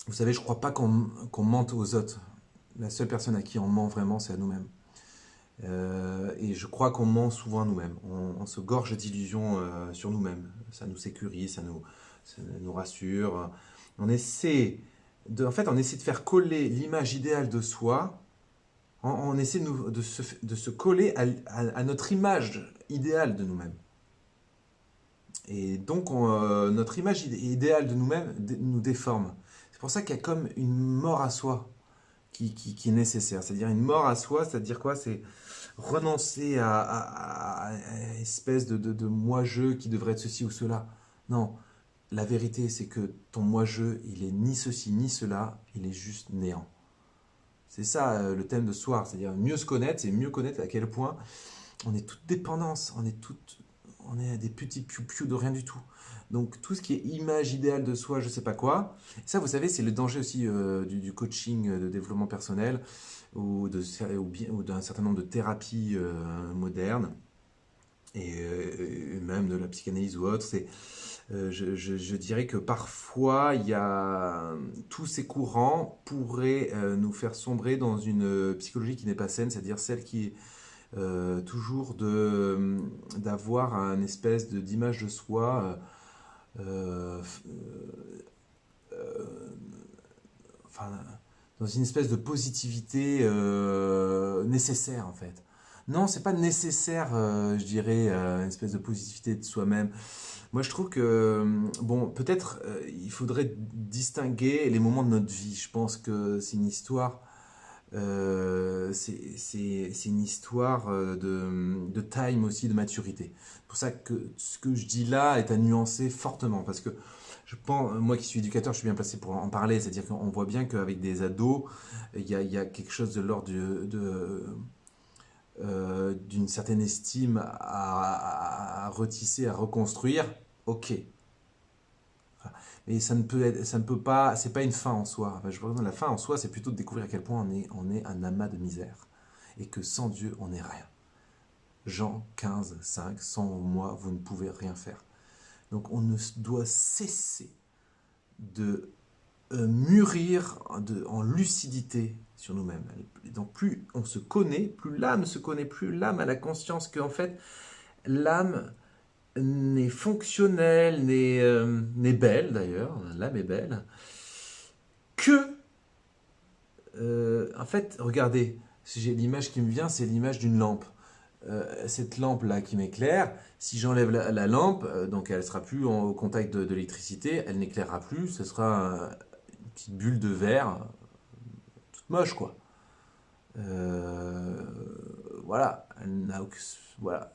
Vous savez, je crois pas qu'on mente aux autres. La seule personne à qui on ment vraiment, c'est à nous-mêmes. Et je crois qu'on ment souvent à nous-mêmes. On se gorge d'illusions sur nous-mêmes. Ça nous sécurise, ça nous rassure. En fait, on essaie de faire coller l'image idéale de soi. On essaie de se coller à notre image idéale de nous-mêmes. Et donc, notre image idéale de nous-mêmes nous déforme. C'est pour ça qu'il y a comme une mort à soi qui est nécessaire. C'est-à-dire une mort à soi, c'est-à-dire quoi? C'est renoncer à une espèce de moi-je qui devrait être ceci ou cela. Non, la vérité, c'est que ton moi-je, il est ni ceci ni cela, il est juste néant. C'est ça le thème de ce soir, c'est-à-dire mieux se connaître, c'est mieux connaître à quel point on est toute dépendance, on est des petits piou-piou de rien du tout. Donc tout ce qui est image idéale de soi, je sais pas quoi, ça vous savez, c'est le danger aussi du coaching de développement personnel ou d'un certain nombre de thérapies modernes et même de la psychanalyse ou autre. Je dirais que parfois, il y a tous ces courants pourraient nous faire sombrer dans une psychologie qui n'est pas saine, c'est-à-dire celle qui est toujours d'avoir un espèce d'image de soi enfin, dans une espèce de positivité nécessaire en fait. Non, c'est pas nécessaire, je dirais, une espèce de positivité de soi-même. Moi, je trouve que, bon, peut-être il faudrait distinguer les moments de notre vie. Je pense que c'est une histoire, c'est une histoire de time aussi, de maturité. C'est pour ça que ce que je dis là est à nuancer fortement, parce que je pense, moi qui suis éducateur, je suis bien placé pour en parler. C'est-à-dire qu'on voit bien qu'avec des ados, il y a quelque chose de l'ordre d'une certaine estime à retisser, à reconstruire. Ok, mais ça ne peut pas, c'est pas une fin en soi. Enfin, je pense que la fin en soi, c'est plutôt de découvrir à quel point on est un amas de misère et que sans Dieu, on n'est rien. Jean 15, 5, sans moi, vous ne pouvez rien faire. Donc on ne doit cesser de mûrir en lucidité sur nous-mêmes. Donc plus on se connaît, plus l'âme se connaît, plus l'âme a la conscience qu'en fait, l'âme n'est fonctionnelle, n'est belle d'ailleurs, l'âme est belle, que, en fait, regardez, si j'ai l'image qui me vient, c'est l'image d'une lampe. Cette lampe-là qui m'éclaire, si j'enlève la lampe, donc elle ne sera plus au contact de l'électricité, elle n'éclairera plus, ce sera une petite bulle de verre, toute moche quoi. Euh, voilà, voilà,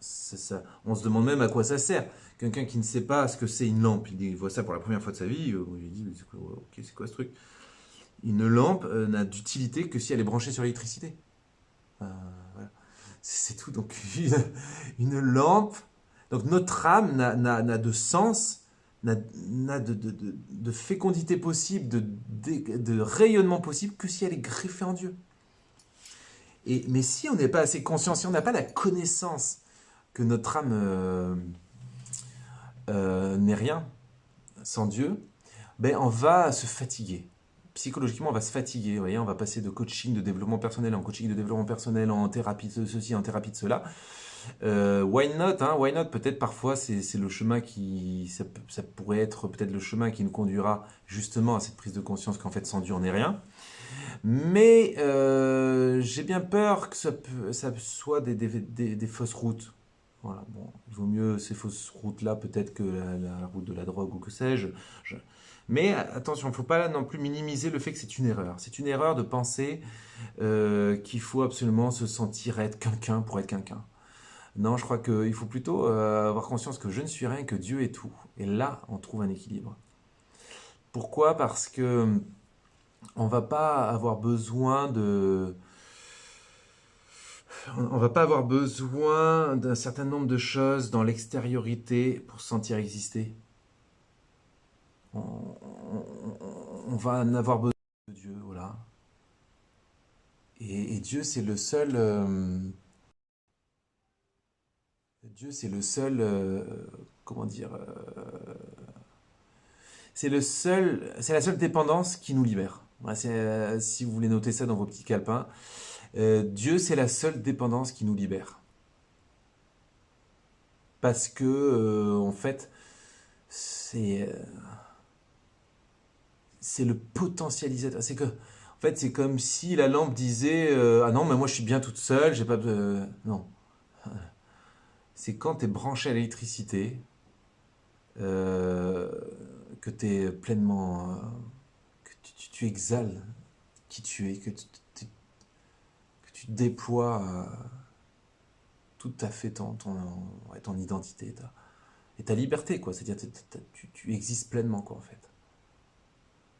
on se demande même à quoi ça sert. Quelqu'un qui ne sait pas ce que c'est une lampe, il voit ça pour la première fois de sa vie, il dit, ok, c'est quoi ce truc? Une lampe n'a d'utilité que si elle est branchée sur l'électricité. Voilà. C'est tout. Donc une lampe, donc notre âme n'a de sens, n'a de fécondité possible, de rayonnement possible que si elle est greffée en Dieu. Mais si on n'est pas assez conscient, si on n'a pas la connaissance que notre âme n'est rien sans Dieu, ben on va se fatiguer. Psychologiquement, on va se fatiguer. Vous voyez, on va passer de coaching de développement personnel en coaching de développement personnel, en thérapie de ceci, en thérapie de cela. Why not, hein, why not? Peut-être parfois c'est le chemin ça pourrait être peut-être le chemin qui nous conduira justement à cette prise de conscience qu'en fait sans Dieu on n'est rien. Mais j'ai bien peur que ça soit des fausses routes. Voilà, bon, il vaut mieux ces fausses routes-là peut-être que la route de la drogue ou que sais-je. Mais attention, il ne faut pas non plus minimiser le fait que c'est une erreur. C'est une erreur de penser qu'il faut absolument se sentir être quelqu'un pour être quelqu'un. Non, je crois qu'il faut plutôt avoir conscience que je ne suis rien, que Dieu est tout. Et là, on trouve un équilibre. Pourquoi? Parce que on va pas avoir besoin on va pas avoir besoin d'un certain nombre de choses dans l'extériorité pour se sentir exister. On va en avoir besoin de Dieu, voilà. Et Dieu, c'est le seul. Dieu, c'est le seul. Comment dire C'est c'est la seule dépendance qui nous libère. Ouais, si vous voulez noter ça dans vos petits calepins, Dieu, c'est la seule dépendance qui nous libère. Parce que, en fait, c'est c'est le potentialisateur. En fait, c'est comme si la lampe disait ah non, mais moi je suis bien toute seule, j'ai pas de. Non. C'est quand tu es branché à l'électricité euh, que tu es pleinement. Que tu exhales qui tu es, que tu déploies tout à fait ton identité et ta liberté, quoi. C'est-à-dire tu existes pleinement, quoi, en fait.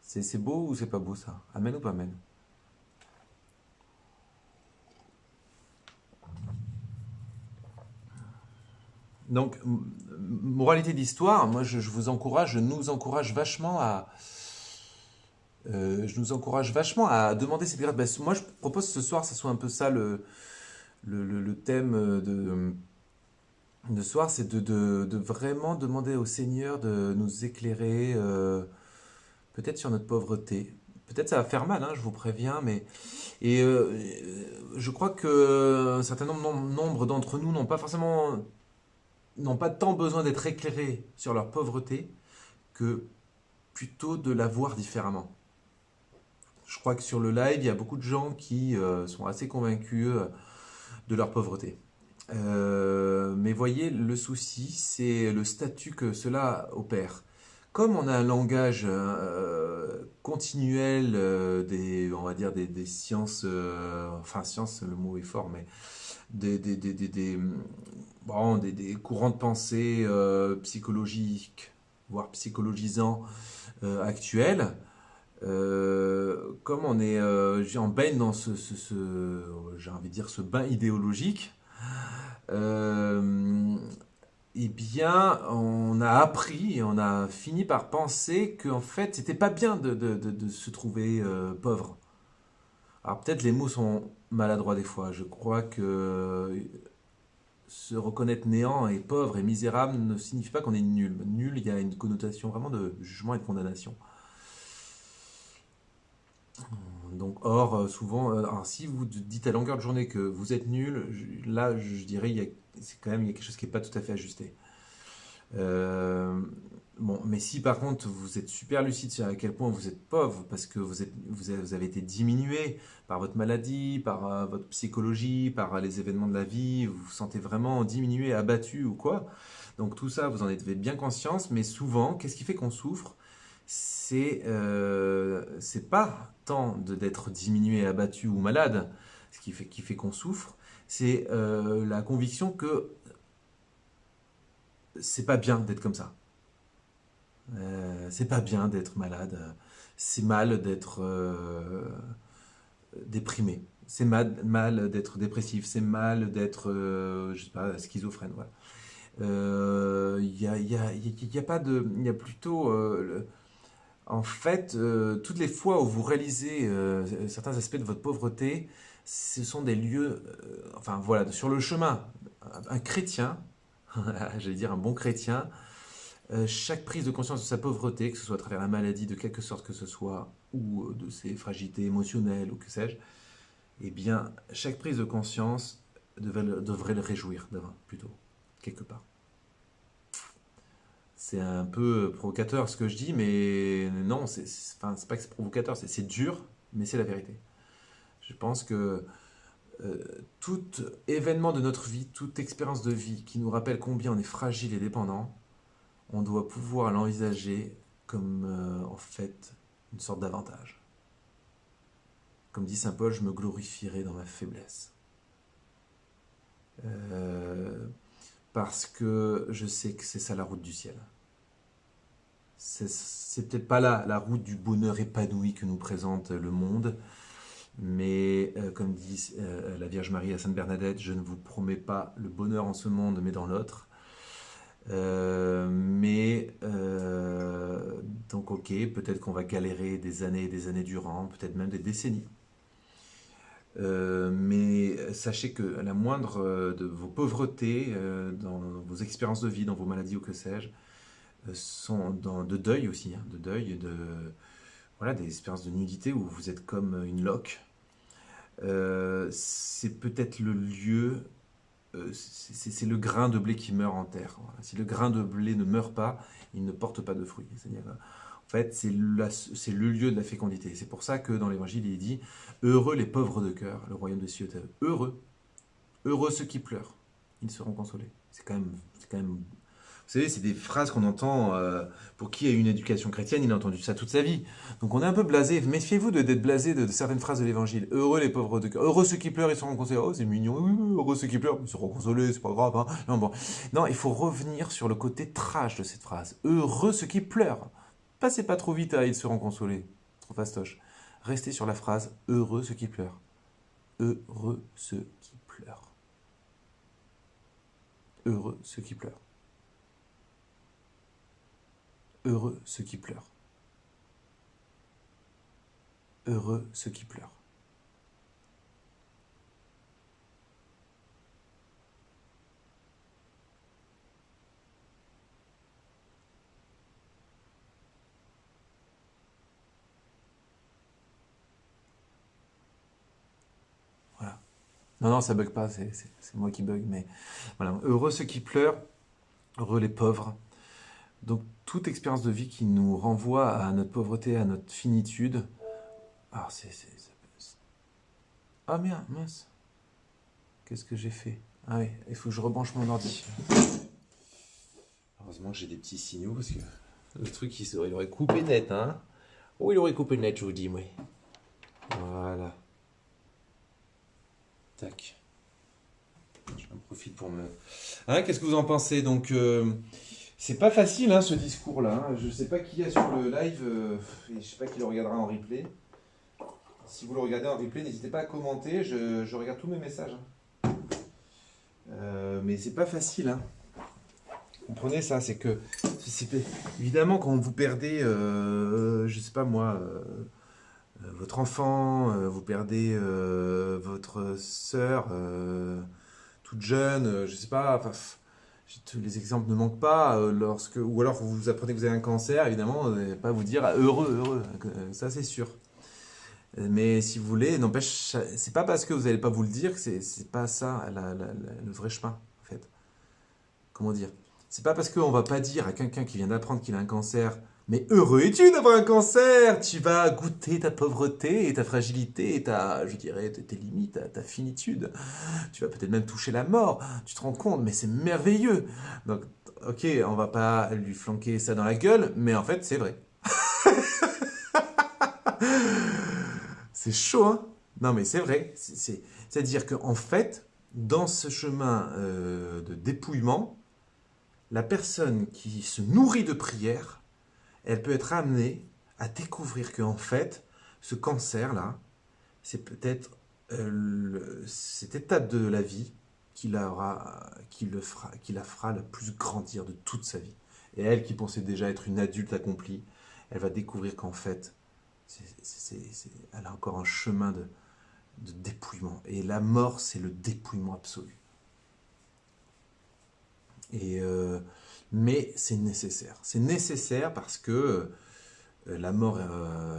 C'est beau ou c'est pas beau, ça? Amen ou pas amen? Donc, moralité d'histoire, moi je vous encourage, je nous encourage vachement à demander ces périodes. Ben, moi je propose ce soir, ça soit un peu ça le thème de soir, c'est de vraiment demander au Seigneur de nous éclairer, peut-être sur notre pauvreté. Peut-être ça va faire mal, hein, je vous préviens, mais je crois que un certain nombre d'entre nous n'ont pas tant besoin d'être éclairés sur leur pauvreté que plutôt de la voir différemment. Je crois que sur le live, il y a beaucoup de gens qui sont assez convaincus de leur pauvreté. Mais voyez, le souci, c'est le statut que cela opère. Comme on a un langage continuel on va dire des sciences, enfin sciences, le mot est fort, mais des courants de pensée psychologiques, voire psychologisants actuels, comme on est en baigne dans j'ai envie de dire ce bain idéologique, euh, eh bien, on a appris et on a fini par penser qu'en fait, c'était pas bien de se trouver pauvre. Alors peut-être les mots sont maladroits des fois. Je crois que se reconnaître néant et pauvre et misérable ne signifie pas qu'on est nul. Nul, il y a une connotation vraiment de jugement et de condamnation. Donc, or, souvent, alors, si vous dites à longueur de journée que vous êtes nul, là, je dirais, c'est quand même, il y a quelque chose qui n'est pas tout à fait ajusté. Euh, bon, mais si par contre vous êtes super lucide sur à quel point vous êtes pauvre parce que vous avez été diminué par votre maladie, par votre psychologie, par les événements de la vie, vous vous sentez vraiment diminué, abattu ou quoi. Donc tout ça, vous en avez bien conscience, mais souvent, qu'est-ce qui fait qu'on souffre? C'est pas tant d'être diminué, abattu ou malade, ce qui fait qu'on souffre, C'est la conviction que c'est pas bien d'être comme ça. C'est pas bien d'être malade. C'est mal d'être déprimé. C'est mal d'être dépressif. C'est mal d'être, je sais pas, schizophrène. Voilà. Il y a pas de, il y a plutôt, en fait, toutes les fois où vous réalisez certains aspects de votre pauvreté, ce sont des lieux, enfin voilà, sur le chemin, un chrétien, j'allais dire un bon chrétien, chaque prise de conscience de sa pauvreté, que ce soit à travers la maladie, de quelque sorte que ce soit, ou de ses fragilités émotionnelles, ou que sais-je, eh bien, chaque prise de conscience devrait le réjouir, plutôt, quelque part. C'est un peu provocateur ce que je dis, mais non, enfin, c'est pas que c'est provocateur, c'est dur, mais c'est la vérité. Je pense que euh, tout événement de notre vie, toute expérience de vie qui nous rappelle combien on est fragile et dépendant, on doit pouvoir l'envisager comme en fait une sorte d'avantage. Comme dit Saint Paul, je me glorifierai dans ma faiblesse. Euh, Parce que je sais que c'est ça la route du ciel. C'est peut-être pas la route du bonheur épanoui que nous présente le monde, mais comme dit la Vierge Marie à Sainte Bernadette, je ne vous promets pas le bonheur en ce monde, mais dans l'autre. Donc ok, peut-être qu'on va galérer des années et des années durant, peut-être même des décennies. Mais sachez que la moindre de vos pauvretés, dans vos expériences de vie, dans vos maladies ou que sais-je, sont de deuil aussi, hein, de deuil, voilà, des expériences de nudité où vous êtes comme une loque. C'est peut-être le lieu, c'est le grain de blé qui meurt en terre. Voilà. Si le grain de blé ne meurt pas, il ne porte pas de fruits. C'est-à-dire, en fait, c'est le lieu de la fécondité. C'est pour ça que dans l'Évangile, il dit heureux les pauvres de cœur, le royaume des cieux est à eux. Heureux, heureux ceux qui pleurent, ils seront consolés. C'est quand même. Vous savez, c'est des phrases qu'on entend. Pour qui a eu une éducation chrétienne, il a entendu ça toute sa vie. Donc on est un peu blasé. Méfiez-vous d'être blasé de certaines phrases de l'Évangile. Heureux les pauvres de cœur. Heureux ceux qui pleurent, ils seront consolés. Oh, c'est mignon. Oui, oui, heureux ceux qui pleurent, ils seront consolés. C'est pas grave. Hein. Non, bon. Non, il faut revenir sur le côté trash de cette phrase. Heureux ceux qui pleurent. Passez pas trop vite à ils seront consolés. Trop fastoche. Restez sur la phrase heureux ceux qui pleurent. Heureux ceux qui pleurent. Heureux ceux qui pleurent. Heureux ceux qui pleurent. Heureux ceux qui pleurent. Voilà. Non, non, ça bug pas, c'est moi qui bug, mais voilà. Heureux ceux qui pleurent, heureux les pauvres. Donc, toute expérience de vie qui nous renvoie à notre pauvreté, à notre finitude. Ah, Ah merde, mince. Qu'est-ce que j'ai fait? Ah oui, il faut que je rebranche mon ordi. Heureusement que j'ai des petits signaux parce que le truc il aurait coupé net, hein. Oh, il aurait coupé net, je vous dis, oui. Voilà. Tac. J'en profite pour me. Hein, qu'est-ce que vous en pensez? Donc, c'est pas facile, hein, ce discours-là. Hein. Je sais pas qui est sur le live et je sais pas qui le regardera en replay. Si vous le regardez en replay, n'hésitez pas à commenter. Je regarde tous mes messages. Hein. Mais c'est pas facile, hein. Comprenez ça, c'est que évidemment quand vous perdez, je sais pas moi, votre enfant, vous perdez votre sœur toute jeune, je sais pas, enfin, les exemples ne manquent pas. Ou alors vous apprenez que vous avez un cancer, évidemment, vous n'allez pas vous dire ah, heureux, heureux, ça c'est sûr. Mais si vous voulez, n'empêche, c'est pas parce que vous n'allez pas vous le dire que c'est pas ça le vrai chemin, en fait. Comment dire? C'est pas parce qu'on va pas dire à quelqu'un qui vient d'apprendre qu'il a un cancer, mais heureux es-tu d'avoir un cancer? Tu vas goûter ta pauvreté et ta fragilité et je dirais, tes limites, ta finitude. Tu vas peut-être même toucher la mort. Tu te rends compte, mais c'est merveilleux. Donc, ok, on va pas lui flanquer ça dans la gueule, mais en fait, c'est vrai. C'est chaud, hein? Non, mais c'est vrai. C'est-à-dire qu'en fait, dans ce chemin de dépouillement, la personne qui se nourrit de prière, elle peut être amenée à découvrir qu'en fait, ce cancer-là, c'est peut-être cette étape de la vie qui la fera le plus grandir de toute sa vie. Et elle, qui pensait déjà être une adulte accomplie, elle va découvrir qu'en fait, elle a encore un chemin de dépouillement. Et la mort, c'est le dépouillement absolu. Et, mais c'est nécessaire. C'est nécessaire parce que la mort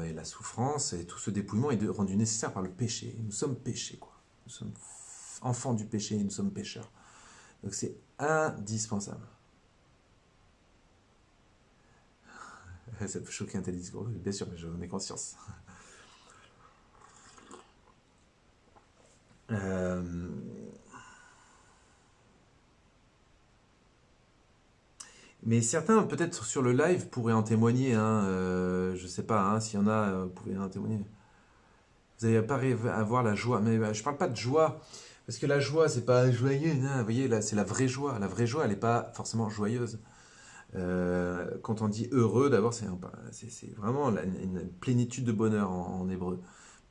et la souffrance et tout ce dépouillement est rendu nécessaire par le péché. Nous sommes péchés, quoi. Nous sommes enfants du péché et nous sommes pécheurs. Donc c'est indispensable. Ça peut choquer un tel discours, bien sûr, mais j'en ai conscience. Euh, Mais certains, peut-être sur le live, pourraient en témoigner. Hein, je sais pas, hein, s'il y en a, vous pouvez en témoigner. Vous n'allez pas avoir la joie. Mais je parle pas de joie. Parce que la joie, c'est pas joyeux. Hein, vous voyez, là, c'est la vraie joie. La vraie joie, elle n'est pas forcément joyeuse. Quand on dit heureux, d'abord, c'est vraiment une plénitude de bonheur en hébreu.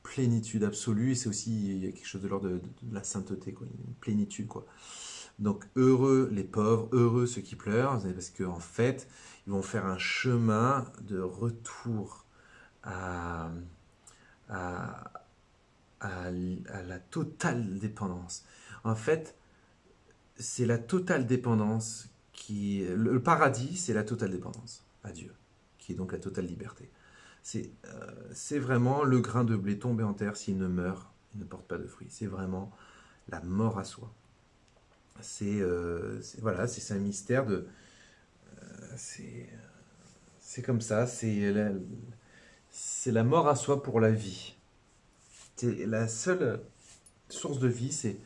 Plénitude absolue. Et c'est aussi, il y a quelque chose de l'ordre de la sainteté, quoi. Une plénitude, quoi. Donc heureux les pauvres, heureux ceux qui pleurent, parce qu'en fait, ils vont faire un chemin de retour à, à, à la totale dépendance. En fait, c'est la totale dépendance qui... paradis, c'est la totale dépendance à Dieu, qui est donc la totale liberté. C'est vraiment le grain de blé tombé en terre, s'il ne meurt, il ne porte pas de fruits. C'est vraiment la mort à soi. Voilà, c'est un mystère de... C'est c'est comme ça, c'est la mort à soi pour la vie. C'est la seule source de vie, c'est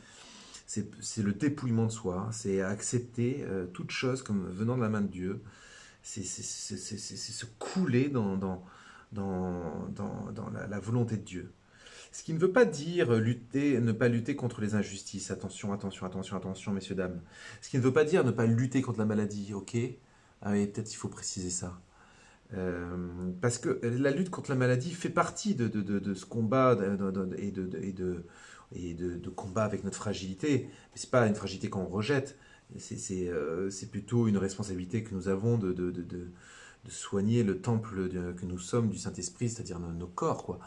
le dépouillement de soi, c'est accepter toute chose comme venant de la main de Dieu, c'est se couler dans la volonté de Dieu. Ce qui ne veut pas dire ne pas lutter contre les injustices. Attention, attention, attention, attention, messieurs, dames. Ce qui ne veut pas dire ne pas lutter contre la maladie, ok? Ah oui, peut-être il faut préciser ça. Parce que la lutte contre la maladie fait partie de ce combat et de combat avec notre fragilité. Mais ce n'est pas une fragilité qu'on rejette. C'est plutôt une responsabilité que nous avons de soigner le temple que nous sommes du Saint-Esprit, c'est-à-dire nos corps, quoi.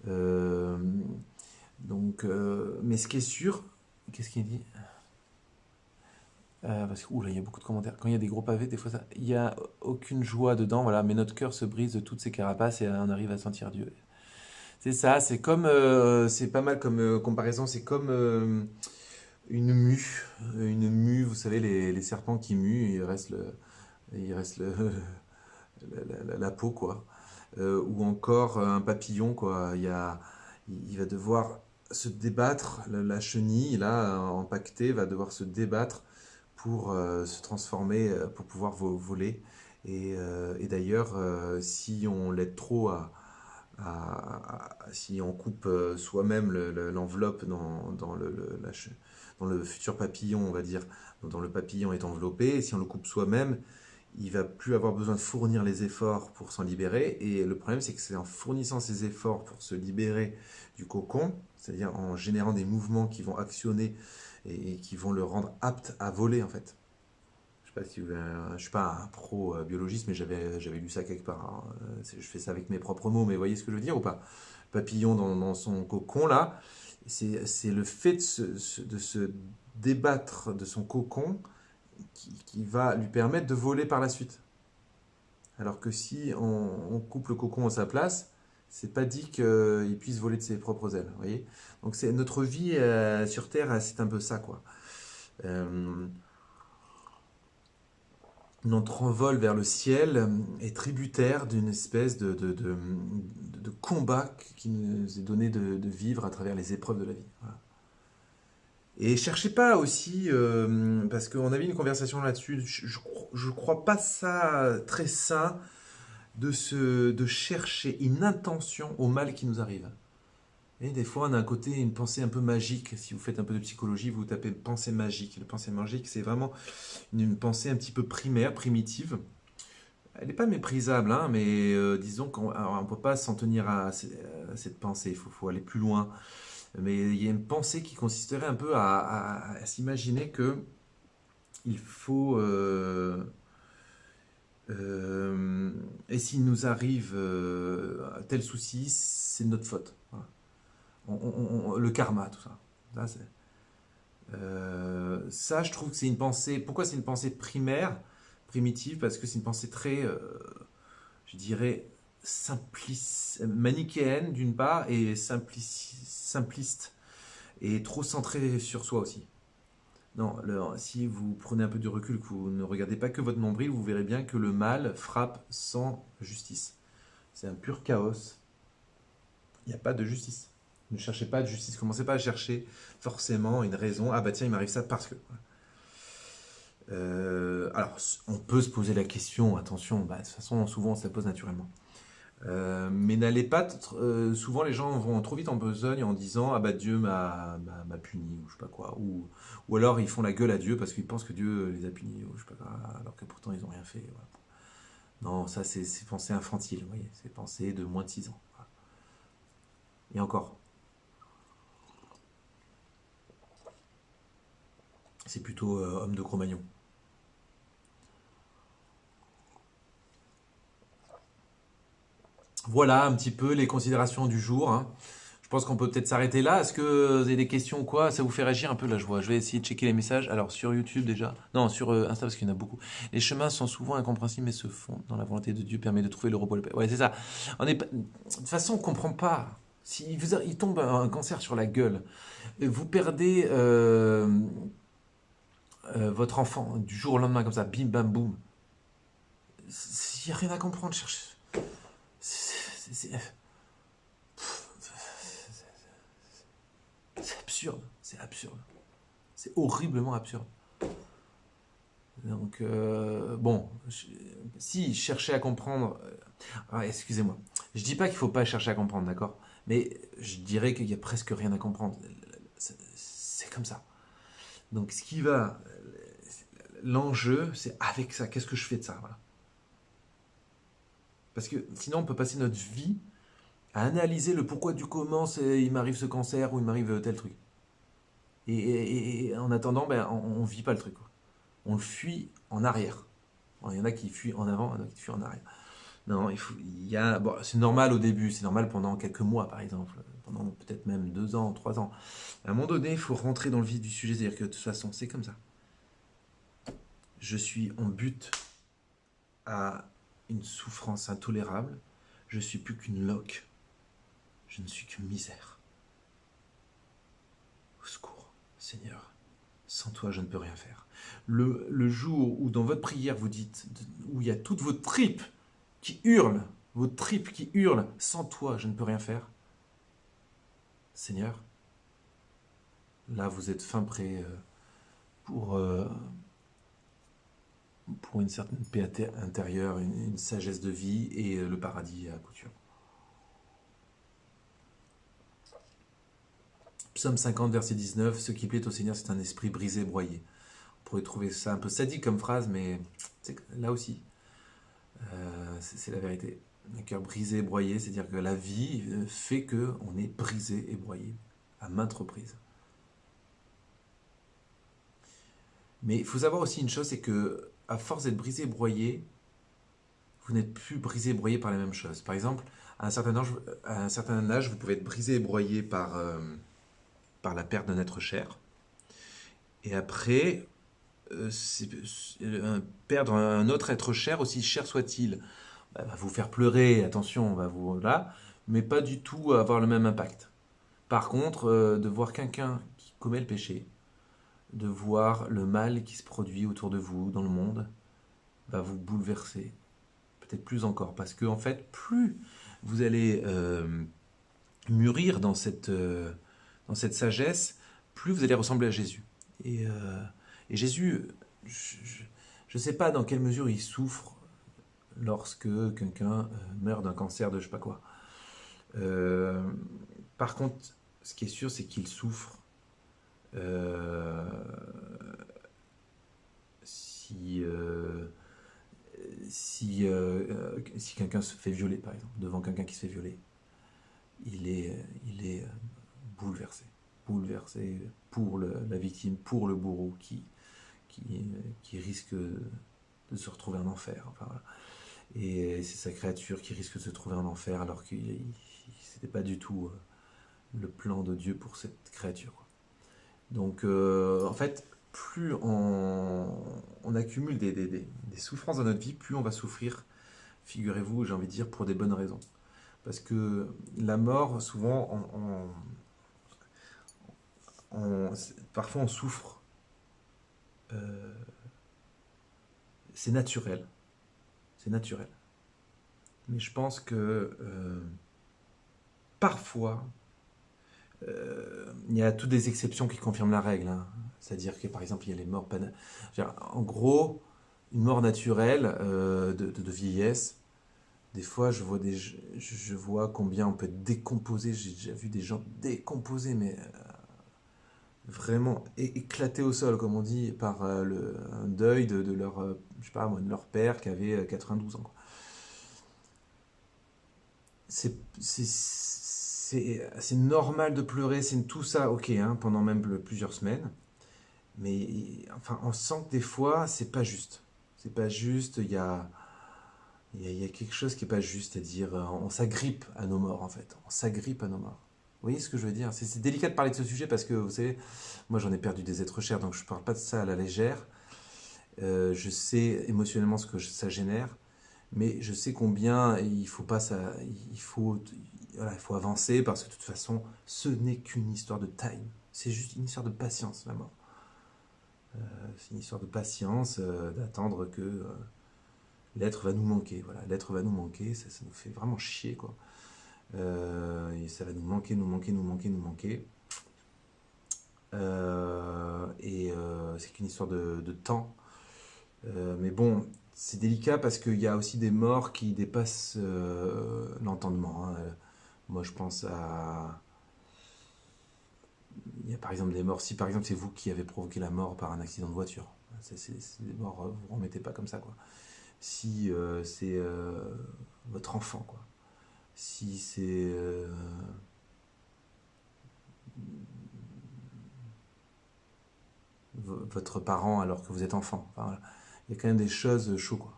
Euh, mais ce qui est sûr, qu'est-ce qu'il dit? Parce que, là, il y a beaucoup de commentaires. Quand il y a des gros pavés, des fois, il n'y a aucune joie dedans, voilà, mais notre cœur se brise de toutes ces carapaces et on arrive à sentir Dieu. C'est ça, c'est comme, c'est pas mal comme comparaison, c'est comme une mue. Une mue, vous savez, les serpents qui muent, il reste la peau, quoi. Ou encore un papillon, quoi. Il va devoir se débattre, la chenille, là, empaquetée, va devoir se débattre pour se transformer, pour pouvoir voler. Et d'ailleurs, si on l'aide trop si on coupe soi-même l'enveloppe dans le futur papillon, on va dire, dans le papillon est enveloppé, et si on le coupe soi-même, il va plus avoir besoin de fournir les efforts pour s'en libérer. Et le problème, c'est que c'est en fournissant ces efforts pour se libérer du cocon, c'est-à-dire en générant des mouvements qui vont actionner et qui vont le rendre apte à voler, en fait. Je sais pas si je suis pas un pro biologiste, mais j'avais lu ça quelque part. Hein. Je fais ça avec mes propres mots, mais vous voyez ce que je veux dire ou pas? Papillon dans son cocon, là, c'est le fait de se débattre de son cocon qui va lui permettre de voler par la suite. Alors que si on coupe le cocon à sa place, c'est pas dit qu'il puisse voler de ses propres ailes. Vous voyez? Donc c'est notre vie sur Terre, c'est un peu ça, quoi. Euh, notre envol vers le ciel est tributaire d'une espèce de combat qui nous est donné de vivre à travers les épreuves de la vie. Voilà. Et cherchez pas aussi, parce qu'on avait une conversation là-dessus, je crois pas ça très sain de chercher une intention au mal qui nous arrive. Et des fois, on a un côté, une pensée un peu magique. Si vous faites un peu de psychologie, vous tapez pensée magique. La pensée magique, c'est vraiment une pensée un petit peu primaire, primitive. Elle n'est pas méprisable, hein, mais disons qu'on ne peut pas s'en tenir à cette pensée. Il faut aller plus loin. Mais il y a une pensée qui consisterait un peu à s'imaginer que il faut. Et s'il nous arrive tel souci, c'est de notre faute. Voilà. Le karma, tout ça. Ça, je trouve que c'est une pensée. Pourquoi c'est une pensée primaire, primitive? Parce que c'est une pensée très, je dirais, manichéenne d'une part, et simpliste, et trop centrée sur soi aussi. Non, si vous prenez un peu du recul, que vous ne regardez pas que votre nombril, vous verrez bien que le mal frappe sans justice. C'est un pur chaos. Il n'y a pas de justice. Ne cherchez pas de justice. Commencez pas à chercher forcément une raison. Ah bah tiens, il m'arrive ça parce que. Alors, on peut se poser la question, attention, bah, de toute façon, souvent on se la pose naturellement. Mais n'allez pas. Souvent, les gens vont trop vite en besogne en disant ah bah Dieu m'a puni ou je sais pas quoi. Ou alors ils font la gueule à Dieu parce qu'ils pensent que Dieu les a punis ou je sais pas quoi, alors que pourtant ils ont rien fait. Voilà. Non, ça c'est pensée infantile, vous voyez, c'est pensée de moins de 6 ans. Voilà. Et encore, c'est plutôt homme de Cro-Magnon. Voilà un petit peu les considérations du jour, hein. Je pense qu'on peut peut-être s'arrêter là. Est-ce que vous avez des questions ou quoi? Ça vous fait réagir un peu là, je vois. Je vais essayer de checker les messages. Alors sur YouTube déjà. Non, sur Insta parce qu'il y en a beaucoup. Les chemins sont souvent incompréhensibles mais se font dans la volonté de Dieu permet de trouver le repos. Ouais, c'est ça. De toute façon, on comprend pas. Si il tombe un cancer sur la gueule, vous perdez votre enfant du jour au lendemain comme ça, bim bam boum. Il n'y a rien à comprendre. Cherche. C'est absurde. C'est absurde. C'est horriblement absurde. Donc, bon, si chercher à comprendre. Excusez-moi. Je dis pas qu'il faut pas chercher à comprendre, d'accord? Mais je dirais qu'il y a presque rien à comprendre. C'est comme ça. Donc, ce qui va. L'enjeu, c'est avec ça. Qu'est-ce que je fais de ça? Voilà. Parce que sinon, on peut passer notre vie à analyser le pourquoi du comment il m'arrive ce cancer ou il m'arrive tel truc. Et en attendant, ben, on vit pas le truc, quoi. On le fuit en arrière. Bon, il y en a qui fuient en avant, il y en a qui fuient en arrière. Non, bon, c'est normal au début, c'est normal pendant quelques mois par exemple, pendant peut-être même 2 ans, 3 ans. À un moment donné, il faut rentrer dans le vif du sujet, c'est-à-dire que de toute façon, c'est comme ça. Je suis en but à une souffrance intolérable, je suis plus qu'une loque, je ne suis que misère. Au secours, Seigneur, sans toi je ne peux rien faire. Le jour où dans votre prière vous dites, où il y a toutes vos tripes qui hurlent, vos tripes qui hurlent, sans toi je ne peux rien faire, Seigneur, là vous êtes fin prêt pour, euh, pour une certaine paix intérieure, une sagesse de vie et le paradis à coup sûr. Psaume 50, verset 19, ce qui plaît au Seigneur, c'est un esprit brisé, broyé. On pourrait trouver ça un peu sadique comme phrase, mais là aussi, c'est la vérité. Un cœur brisé, broyé, c'est-à-dire que la vie fait qu'on est brisé et broyé à maintes reprises. Mais il faut savoir aussi une chose, c'est que à force d'être brisé et broyé, vous n'êtes plus brisé et broyé par la même chose. Par exemple, à un certain âge vous pouvez être brisé et broyé par la perte d'un être cher. Et après, perdre un autre être cher, aussi cher soit-il, va vous faire pleurer, attention, va vous là, mais pas du tout avoir le même impact. Par contre, de voir quelqu'un qui commet le péché, de voir le mal qui se produit autour de vous, dans le monde, va vous bouleverser, peut-être plus encore, parce que en fait, plus vous allez mûrir dans cette sagesse, plus vous allez ressembler à Jésus. Et Jésus, je ne sais pas dans quelle mesure il souffre lorsque quelqu'un meurt d'un cancer de je sais pas quoi. Euh, Par contre, ce qui est sûr, c'est qu'il souffre euh, si, si quelqu'un se fait violer, par exemple, devant quelqu'un qui se fait violer. Il est bouleversé. Bouleversé pour la victime, pour le bourreau qui risque de se retrouver en enfer. Enfin, voilà. Et c'est sa créature qui risque de se trouver en enfer alors que c'était pas du tout le plan de Dieu pour cette créature, quoi. Donc, en fait, plus on accumule des souffrances dans notre vie, plus on va souffrir, figurez-vous, j'ai envie de dire, pour des bonnes raisons. Parce que la mort, souvent, parfois on souffre. euh, c'est naturel. C'est naturel. Mais je pense que parfois, il y a toutes des exceptions qui confirment la règle, hein. C'est-à-dire que par exemple, il y a les morts. En gros, une mort naturelle de vieillesse. Des fois, je vois combien on peut être décomposé. J'ai déjà vu des gens décomposés, mais vraiment éclatés au sol, comme on dit, par un deuil de leur, je sais pas, moi, de leur père qui avait 92 ans, quoi. C'est normal de pleurer, c'est tout ça, ok, hein, pendant même plusieurs semaines. Mais enfin, on sent que des fois, c'est pas juste. C'est pas juste, il y a quelque chose qui est pas juste, c'est-à-dire on s'agrippe à nos morts en fait. On s'agrippe à nos morts. Vous voyez ce que je veux dire? C'est délicat de parler de ce sujet parce que vous savez, moi j'en ai perdu des êtres chers, donc je parle pas de ça à la légère. Je sais émotionnellement ce que ça génère, mais je sais combien il faut pas ça, voilà, il faut avancer parce que de toute façon, ce n'est qu'une histoire de time. C'est juste une histoire de patience, la mort. C'est une histoire de patience, d'attendre que l'être va nous manquer. Voilà, l'être va nous manquer, ça nous fait vraiment chier, quoi. Et ça va nous manquer, nous manquer, nous manquer, nous manquer. C'est qu'une histoire de temps. Mais bon, c'est délicat parce qu'il y a aussi des morts qui dépassent l'entendement, hein. Moi, je pense à... Il y a par exemple des morts. Si par exemple c'est vous qui avez provoqué la mort par un accident de voiture, c'est des morts, vous ne remettez pas comme ça, quoi. Si c'est votre enfant, quoi. Si c'est votre parent alors que vous êtes enfant. Enfin, voilà. Il y a quand même des choses chaudes, quoi.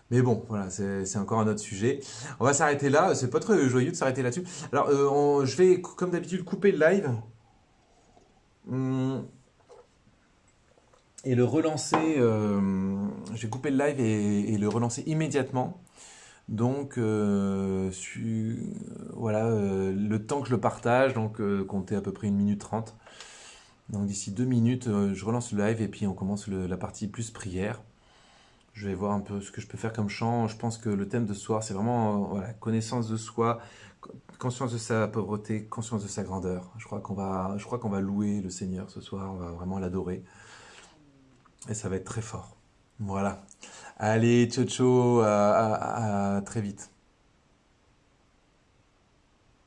Mais bon, voilà, c'est encore un autre sujet. On va s'arrêter là. C'est pas très joyeux de s'arrêter là-dessus. Alors, je vais, comme d'habitude, couper le live. Hum, et le relancer. Je vais couper le live et le relancer immédiatement. Donc, voilà, le temps que je le partage, donc comptez à peu près 1 minute 30. Donc d'ici 2 minutes, je relance le live et puis on commence la partie plus prière. Je vais voir un peu ce que je peux faire comme chant. Je pense que le thème de ce soir, c'est vraiment voilà, connaissance de soi, conscience de sa pauvreté, conscience de sa grandeur. Je crois qu'on va louer le Seigneur ce soir, on va vraiment l'adorer. Et ça va être très fort. Voilà. Allez, ciao ciao, à très vite.